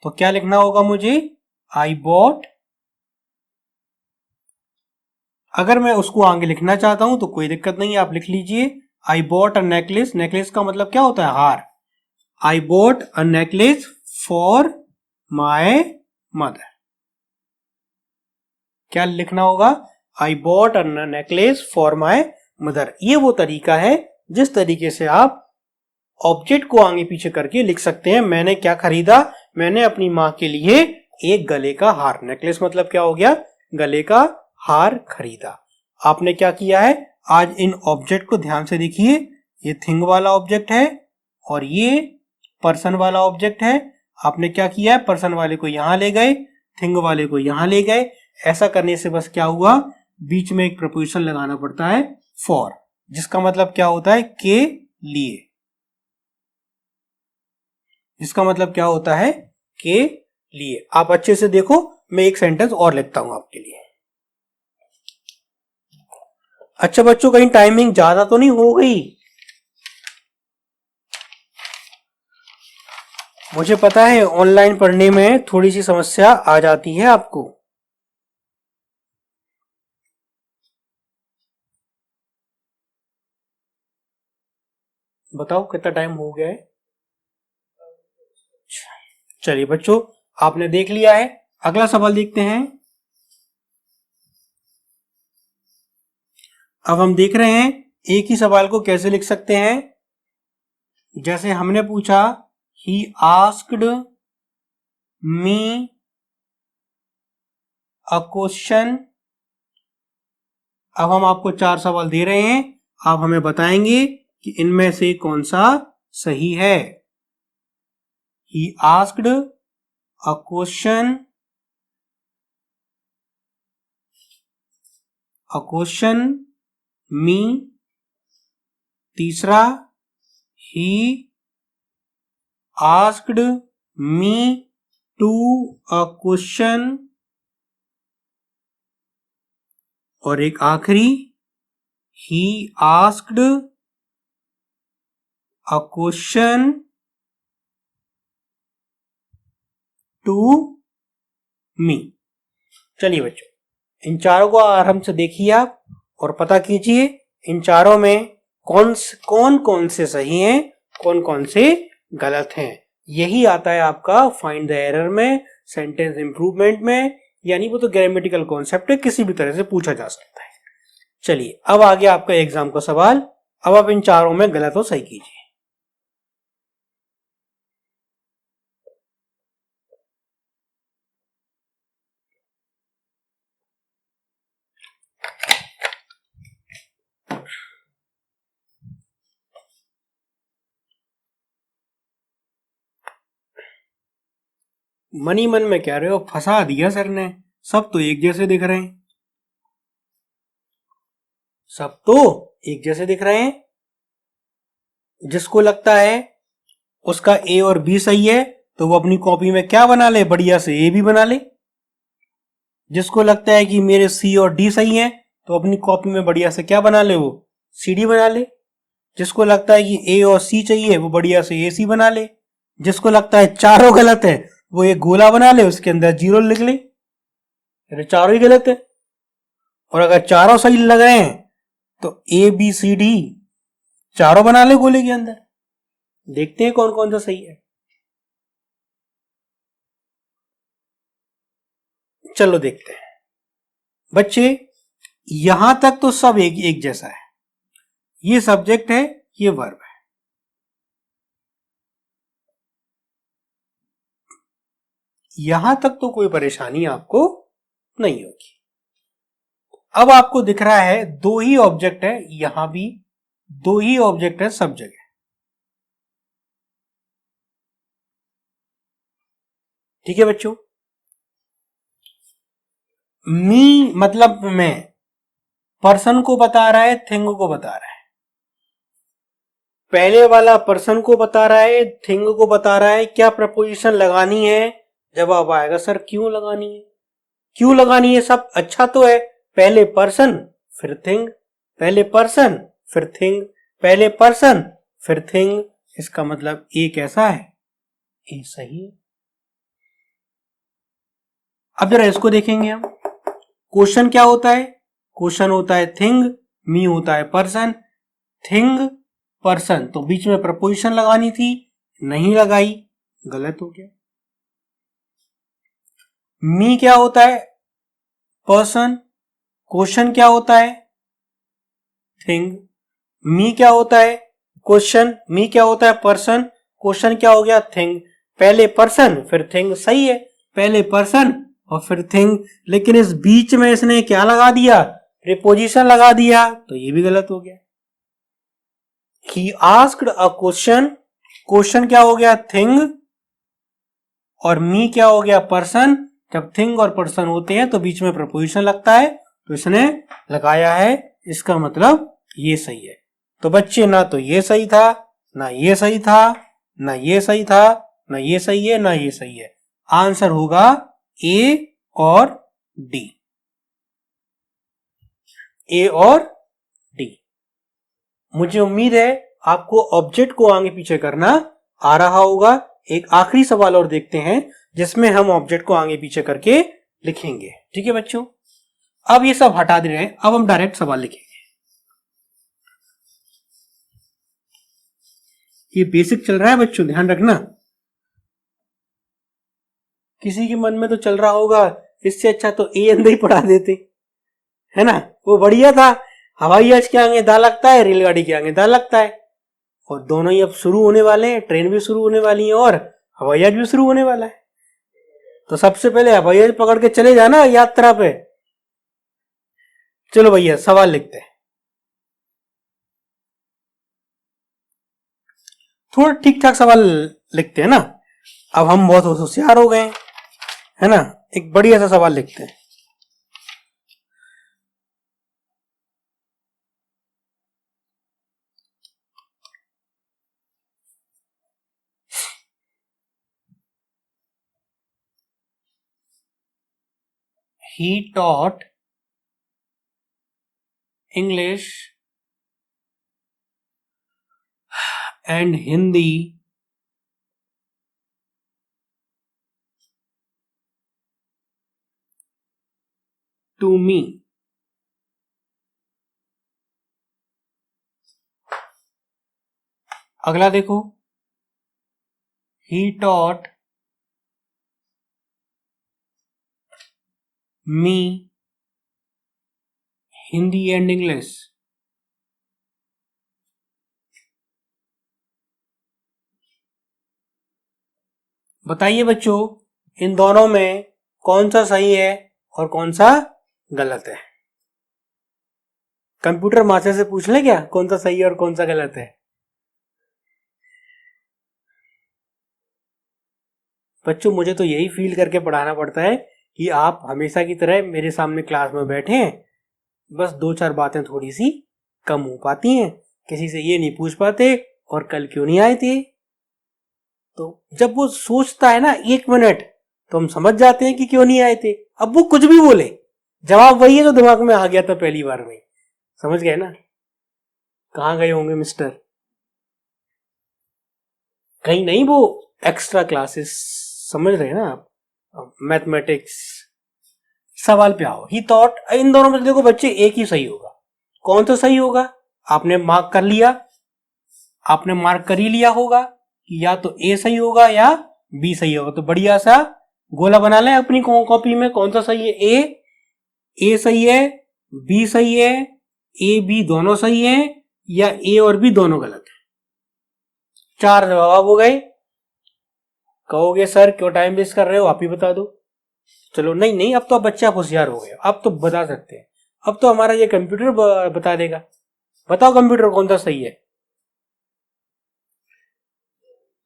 तो क्या लिखना होगा मुझे, आई बॉट। अगर मैं उसको आगे लिखना चाहता हूं तो कोई दिक्कत नहीं है, आप लिख लीजिए, I bought a necklace. Necklace का मतलब क्या होता है, हार। I bought a necklace for my mother. क्या लिखना होगा, I bought a necklace for my mother. ये वो तरीका है जिस तरीके से आप ऑब्जेक्ट को आगे पीछे करके लिख सकते हैं। मैंने क्या खरीदा, मैंने अपनी मां के लिए एक गले का हार। नेकलेस मतलब क्या हो गया, गले का हार खरीदा। आपने क्या किया है, आज इन ऑब्जेक्ट को ध्यान से देखिए, ये थिंग वाला ऑब्जेक्ट है और ये पर्सन वाला ऑब्जेक्ट है। आपने क्या किया है, पर्सन वाले को यहां ले गए, थिंग वाले को यहां ले गए। ऐसा करने से बस क्या हुआ, बीच में एक प्रपोजिशन लगाना पड़ता है फॉर, जिसका मतलब क्या होता है, के लिए। इसका मतलब क्या होता है, के लिए। आप अच्छे से देखो, मैं एक सेंटेंस और लिखता हूं आपके लिए। अच्छा बच्चों, कहीं टाइमिंग ज्यादा तो नहीं हो गई? मुझे पता है ऑनलाइन पढ़ने में थोड़ी सी समस्या आ जाती है आपको। बताओ कितना टाइम हो गया है। चलिए बच्चों, आपने देख लिया है। अगला सवाल देखते हैं। अब हम देख रहे हैं एक ही सवाल को कैसे लिख सकते हैं। जैसे हमने पूछा, he asked me a question. अब हम आपको 4 सवाल दे रहे हैं, आप हमें बताएंगे कि इनमें से कौन सा सही है। He asked a question me। तीसरा, he asked me to a question। और एक आखिरी, he asked a question to me। चलिए बच्चों, इन चारों को आराम से देखिए आप और पता कीजिए इन चारों में कौन कौन से सही हैं, कौन कौन से गलत हैं। यही आता है आपका फाइंड द एरर में, सेंटेंस इंप्रूवमेंट में, यानी वो तो ग्रामेटिकल कॉन्सेप्ट है, किसी भी तरह से पूछा जा सकता है। चलिए अब आ गया आपका एग्जाम का सवाल। अब आप इन चारों में गलत और सही कीजिए। मनी मन में कह रहे हो फंसा दिया सर ने, सब तो एक जैसे दिख रहे हैं, सब तो एक जैसे दिख रहे हैं। जिसको लगता है उसका ए और बी सही है तो वो अपनी कॉपी में क्या बना ले, बढ़िया से ए भी बना ले। जिसको लगता है कि मेरे सी और डी सही है तो अपनी कॉपी में बढ़िया से क्या बना ले, वो सी डी बना ले। जिसको लगता है कि ए और सी चाहिए वो बढ़िया से ए सी बना ले। जिसको लगता है चारों गलत है वो एक गोला बना ले, उसके अंदर जीरो लिख ले, अरे चारों ही गलत है। और अगर चारों सही लग रहे हैं तो ए बी सी डी चारों बना ले गोले के अंदर। देखते हैं कौन कौन सा सही है। चलो देखते हैं बच्चे, यहां तक तो सब एक जैसा है। ये सब्जेक्ट है, ये वर्ब है। यहां तक तो कोई परेशानी आपको नहीं होगी। अब आपको दिख रहा है दो ही ऑब्जेक्ट है, यहां भी दो ही ऑब्जेक्ट है सब जगह। ठीक है बच्चों, मी मतलब मैं, पर्सन को बता रहा है, थिंग को बता रहा है। पहले वाला पर्सन को बता रहा है, थिंग को बता रहा है। क्या प्रपोजिशन लगानी है? जवाब आएगा सर क्यों लगानी है। क्यों लगानी है? सब अच्छा तो है, पहले पर्सन फिर थिंग, पहले पर्सन फिर थिंग, पहले पर्सन फिर थिंग। इसका मतलब ए कैसा है? ए सही है। अब जरा इसको देखेंगे हम। क्वेश्चन क्या होता है? क्वेश्चन होता है थिंग, मी होता है पर्सन, थिंग पर्सन, तो बीच में प्रपोजिशन लगानी थी, नहीं लगाई, गलत हो गया। मी क्या होता है? पर्सन। क्वेश्चन क्या होता है? थिंग। मी क्या होता है? क्वेश्चन। मी क्या होता है? पर्सन। क्वेश्चन क्या हो गया? थिंग। पहले पर्सन फिर थिंग, सही है, पहले पर्सन और फिर थिंग। लेकिन इस बीच में इसने क्या लगा दिया? प्रीपोजिशन लगा दिया, तो ये भी गलत हो गया। He asked a question, question क्या हो गया? थिंग, और मी क्या हो गया? पर्सन। जब थिंग और पर्सन होते हैं तो बीच में प्रपोजिशन लगता है, तो इसने लगाया है, इसका मतलब ये सही है। तो बच्चे ना तो ये सही था, ना ये सही था, ना ये सही था, ना ये सही है, ना ये सही है। आंसर होगा ए और डी। ए और डी। मुझे उम्मीद है आपको ऑब्जेक्ट को आगे पीछे करना आ रहा होगा। एक आखिरी सवाल और देखते हैं जिसमें हम ऑब्जेक्ट को आगे पीछे करके लिखेंगे। ठीक है बच्चों, अब ये सब हटा दे रहे हैं, अब हम डायरेक्ट सवाल लिखेंगे। ये बेसिक चल रहा है बच्चों, ध्यान रखना। किसी के मन में तो चल रहा होगा इससे अच्छा तो ए अंदर ही पढ़ा देते, है ना, वो बढ़िया था। हवाई जहाज के आगे दा लगता है, रेलगाड़ी के आगे दा लगता है, और दोनों ही अब शुरू होने वाले हैं। ट्रेन भी शुरू होने वाली है और हवाई जहाज भी शुरू होने वाला है। तो सबसे पहले हवाई जहाज पकड़ के चले जाना यात्रा पे। चलो भैया सवाल लिखते हैं। थोड़ा ठीक ठाक सवाल लिखते हैं ना। अब हम बहुत होशियार हो गए है ना, एक बढ़िया सा सवाल लिखते हैं। He taught English and Hindi to me. अगला देखो, he taught me Hindi and English. बताइए बच्चों, इन दोनों में कौन सा सही है और कौन सा गलत है? कंप्यूटर मास्टर से पूछ ले क्या कौन सा सही है और कौन सा गलत है? बच्चों मुझे तो यही फील करके पढ़ाना पड़ता है कि आप हमेशा की तरह मेरे सामने क्लास में बैठे हैं, बस दो चार बातें थोड़ी सी कम हो पाती हैं, किसी से ये नहीं पूछ पाते और कल क्यों नहीं आए थे। तो जब वो सोचता है ना 1 मिनट, तो हम समझ जाते हैं कि क्यों नहीं आए थे। अब वो कुछ भी बोले, जवाब वही है जो दिमाग में आ गया था पहली बार में। समझ गए ना? कहाँ गए होंगे मिस्टर? कहीं नहीं, वो एक्स्ट्रा क्लासेस, समझ रहे हैं ना आप, मैथमेटिक्स। सवाल पे आओ। ही थॉट, इन दोनों में से देखो बच्चे एक ही सही होगा। कौन सा सही होगा? आपने मार्क कर लिया, आपने मार्क कर ही लिया होगा कि या तो ए सही होगा या बी सही होगा। तो बढ़िया सा गोला बना लें अपनी कॉपी में, कौन सा सही है? ए सही है, बी सही है, ए बी दोनों सही है, या ए और बी दोनों गलत है। 4 जवाब हो गए। कहोगे सर क्यों टाइम वेस्ट कर रहे हो, आप ही बता दो। चलो नहीं नहीं, अब तो आप बच्चा होशियार हो गए, अब तो बता सकते हैं। अब तो हमारा ये कंप्यूटर बता देगा। बताओ कंप्यूटर कौन सा सही है?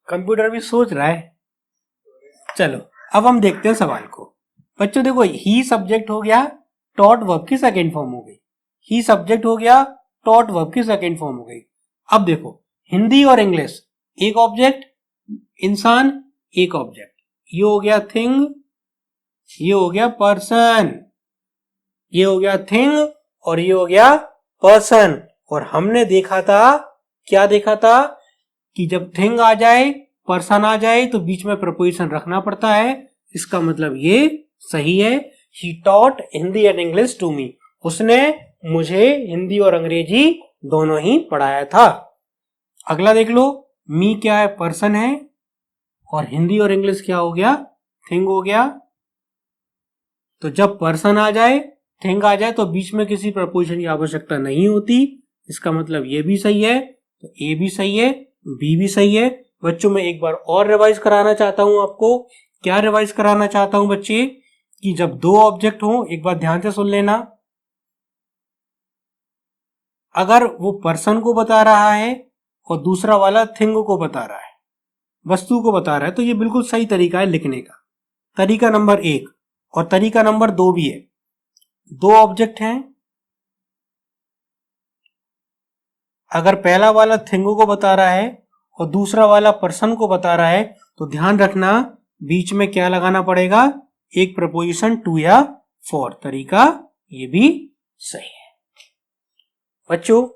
कंप्यूटर भी सोच रहा है। चलो अब हम देखते हैं सवाल को। बच्चों देखो, ही सब्जेक्ट हो गया, टॉट वर्ब की सेकेंड फॉर्म हो गई। ही सब्जेक्ट हो गया, टॉट वर्ब की सेकेंड फॉर्म हो गई। अब देखो, हिंदी और इंग्लिश एक ऑब्जेक्ट, इंसान एक ऑब्जेक्ट। ये हो गया थिंग, ये हो गया पर्सन। ये हो गया थिंग और ये हो गया पर्सन। और हमने देखा था, क्या देखा था, कि जब थिंग आ जाए, पर्सन आ जाए, तो बीच में प्रपोजिशन रखना पड़ता है। इसका मतलब ये सही है। He taught Hindi and English to me. उसने मुझे हिंदी और अंग्रेजी दोनों ही पढ़ाया था। अगला देख लो, मी क्या है? पर्सन है। और हिंदी और इंग्लिश क्या हो गया? थिंग हो गया। तो जब पर्सन आ जाए, थिंग आ जाए, तो बीच में किसी प्रपोजिशन की आवश्यकता नहीं होती। इसका मतलब ये भी सही है। तो ए भी सही है, बी भी सही है। बच्चों मैं एक बार और रिवाइज कराना चाहता हूं आपको। क्या रिवाइज कराना चाहता हूं बच्चे? कि जब दो ऑब्जेक्ट हो, एक बार ध्यान से सुन लेना, अगर वो पर्सन को बता रहा है और दूसरा वाला थिंग को बता रहा है, वस्तु को बता रहा है, तो ये बिल्कुल सही तरीका है लिखने का। तरीका नंबर 1 और तरीका नंबर 2 भी है। दो ऑब्जेक्ट हैं, अगर पहला वाला थिंग को बता रहा है और दूसरा वाला पर्सन को बता रहा है, तो ध्यान रखना बीच में क्या लगाना पड़ेगा? एक प्रपोजिशन टू या फॉर। तरीका ये भी सही है। बच्चों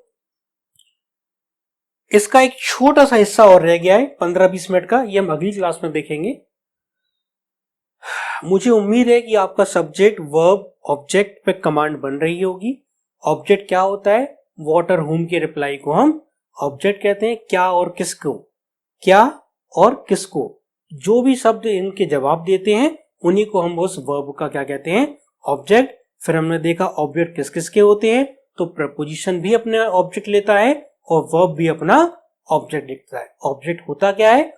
इसका एक छोटा सा हिस्सा और रह गया है 15-20 मिनट का, ये हम अगली क्लास में देखेंगे। मुझे उम्मीद है कि आपका सब्जेक्ट वर्ब ऑब्जेक्ट पे कमांड बन रही होगी। ऑब्जेक्ट क्या होता है? व्हाट और हुम के रिप्लाई को हम ऑब्जेक्ट कहते हैं। क्या और किसको, क्या और किसको, जो भी शब्द इनके जवाब देते हैं उन्हीं को हम उस वर्ब का क्या कहते हैं? ऑब्जेक्ट। फिर हमने देखा ऑब्जेक्ट किस किस के होते हैं, तो प्रपोजिशन भी अपने ऑब्जेक्ट लेता है और वर्ब भी अपना ऑब्जेक्ट लिखता है। ऑब्जेक्ट होता क्या है?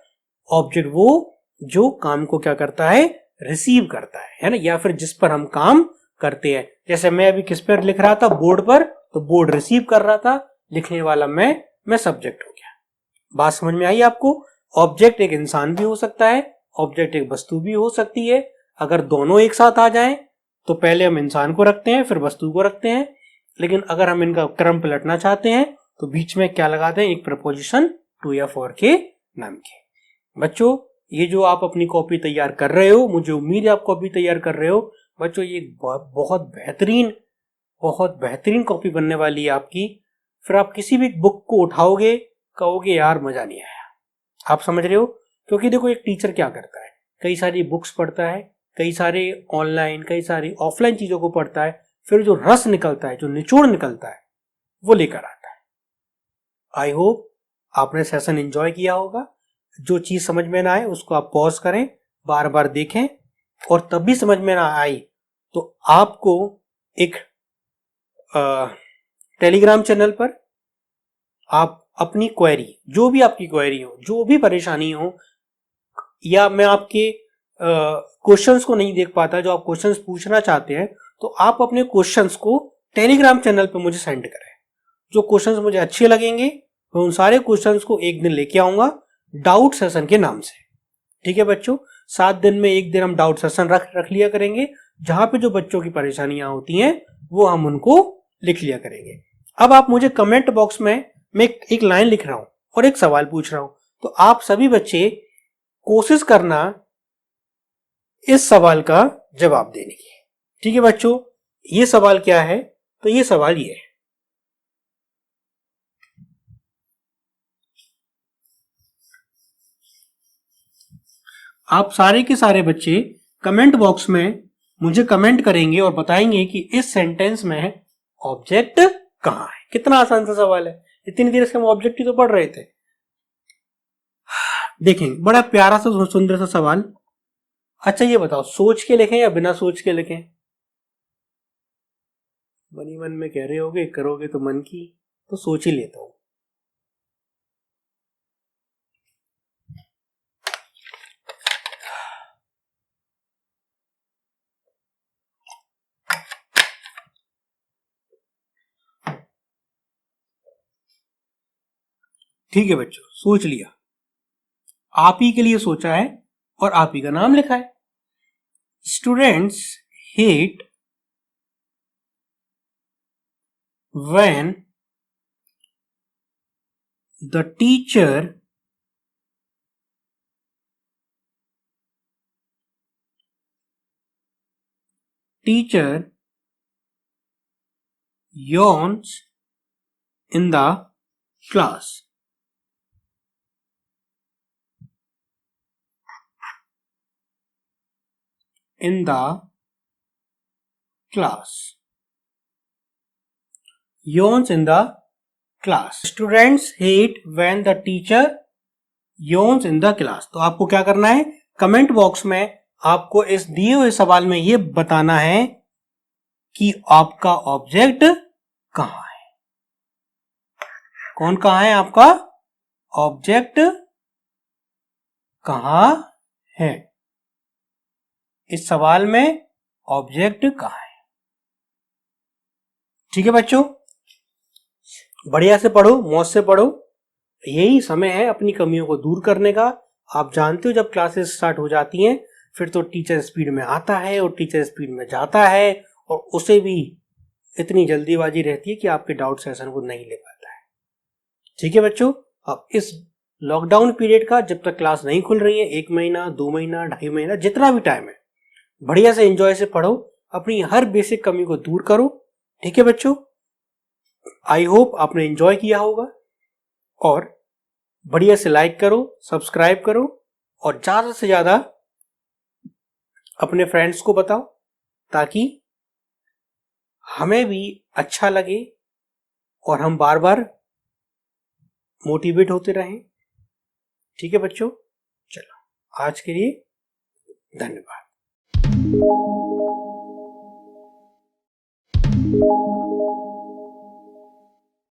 ऑब्जेक्ट वो जो काम को क्या करता है? रिसीव करता है ना, या फिर जिस पर हम काम करते हैं। जैसे मैं अभी किस पर लिख रहा था? बोर्ड पर, तो बोर्ड रिसीव कर रहा था, लिखने वाला मैं सब्जेक्ट हो गया। बात समझ में आई आपको? ऑब्जेक्ट एक इंसान भी हो सकता है, ऑब्जेक्ट एक वस्तु भी हो सकती है। अगर दोनों एक साथ आ जाएं तो पहले हम इंसान को रखते हैं फिर वस्तु को रखते हैं, लेकिन अगर हम इनका क्रम पलटना चाहते हैं तो बीच में क्या लगाते हैं? एक प्रपोजिशन टू या फॉर के नाम के। बच्चों ये जो आप अपनी कॉपी तैयार कर रहे हो, मुझे उम्मीद है आप कॉपी तैयार कर रहे हो बच्चों, ये बहुत बेहतरीन कॉपी बनने वाली है आपकी। फिर आप किसी भी बुक को उठाओगे, कहोगे यार मजा नहीं आया। आप समझ रहे हो? क्योंकि देखो एक टीचर क्या करता है, कई सारी बुक्स पढ़ता है, कई सारे ऑनलाइन कई सारी ऑफलाइन चीजों को पढ़ता है, फिर जो रस निकलता है, जो निचोड़ निकलता है, वो लेकर आता है। आई होप आपने सेशन एंजॉय किया होगा। जो चीज समझ में ना आए उसको आप पॉज करें, बार बार देखें, और तब भी समझ में ना आई तो आपको एक टेलीग्राम चैनल पर आप अपनी क्वेरी, जो भी आपकी क्वेरी हो, जो भी परेशानी हो, या मैं आपके क्वेश्चंस को नहीं देख पाता, जो आप क्वेश्चंस पूछना चाहते हैं, तो आप अपने क्वेश्चंस को टेलीग्राम चैनल पर मुझे सेंड करें। जो क्वेश्चंस मुझे अच्छे लगेंगे मैं उन सारे क्वेश्चंस को एक दिन लेके आऊंगा डाउट सेशन के नाम से। ठीक है बच्चों, 7 दिन में एक दिन हम डाउट सेशन रख लिया करेंगे, जहां पे जो बच्चों की परेशानियां होती हैं वो हम उनको लिख लिया करेंगे। अब आप मुझे कमेंट बॉक्स में, मैं एक लाइन लिख रहा हूं और एक सवाल पूछ रहा हूं, तो आप सभी बच्चे कोशिश करना इस सवाल का जवाब देने की। ठीक है बच्चों, ये सवाल क्या है? तो ये सवाल ये है, आप सारे के सारे बच्चे कमेंट बॉक्स में मुझे कमेंट करेंगे और बताएंगे कि इस सेंटेंस में ऑब्जेक्ट कहां है। कितना आसान सा सवाल है, इतनी देर से हम ऑब्जेक्ट ही तो पढ़ रहे थे। देखें, बड़ा प्यारा सा सुंदर सा सवाल। अच्छा ये बताओ, सोच के लिखें या बिना सोच के लिखें? मन ही मन में कह रहे होगे करोगे तो मन की, तो सोच ही लेता हूं। ठीक है बच्चों, सोच लिया, आप ही के लिए सोचा है और आप ही का नाम लिखा है। Students hate when the teacher yawns in the class. In the class. Yawns in the class. Students hate when the teacher yawns in the class. तो आपको क्या करना है, कमेंट बॉक्स में आपको इस दिए हुए सवाल में ये बताना है कि आपका ऑब्जेक्ट कहां है। कौन कहां है? आपका ऑब्जेक्ट कहां है? इस सवाल में ऑब्जेक्ट कहां है? ठीक है बच्चों, बढ़िया से पढ़ो, मौज से पढ़ो। यही समय है अपनी कमियों को दूर करने का। आप जानते हो जब क्लासेस स्टार्ट हो जाती हैं फिर तो टीचर स्पीड में आता है और टीचर स्पीड में जाता है, और उसे भी इतनी जल्दीबाजी रहती है कि आपके डाउट सेशन को नहीं ले पाता है। ठीक है बच्चों, अब इस लॉकडाउन पीरियड का, जब तक क्लास नहीं खुल रही है, 1 महीना 2 महीना 2.5 महीना, जितना भी टाइम है, बढ़िया से एंजॉय से पढ़ो, अपनी हर बेसिक कमी को दूर करो। ठीक है बच्चों, आई होप आपने एंजॉय किया होगा, और बढ़िया से लाइक करो, सब्सक्राइब करो, और ज्यादा से ज्यादा अपने फ्रेंड्स को बताओ, ताकि हमें भी अच्छा लगे और हम बार बार मोटिवेट होते रहें। ठीक है बच्चों, चलो आज के लिए धन्यवाद।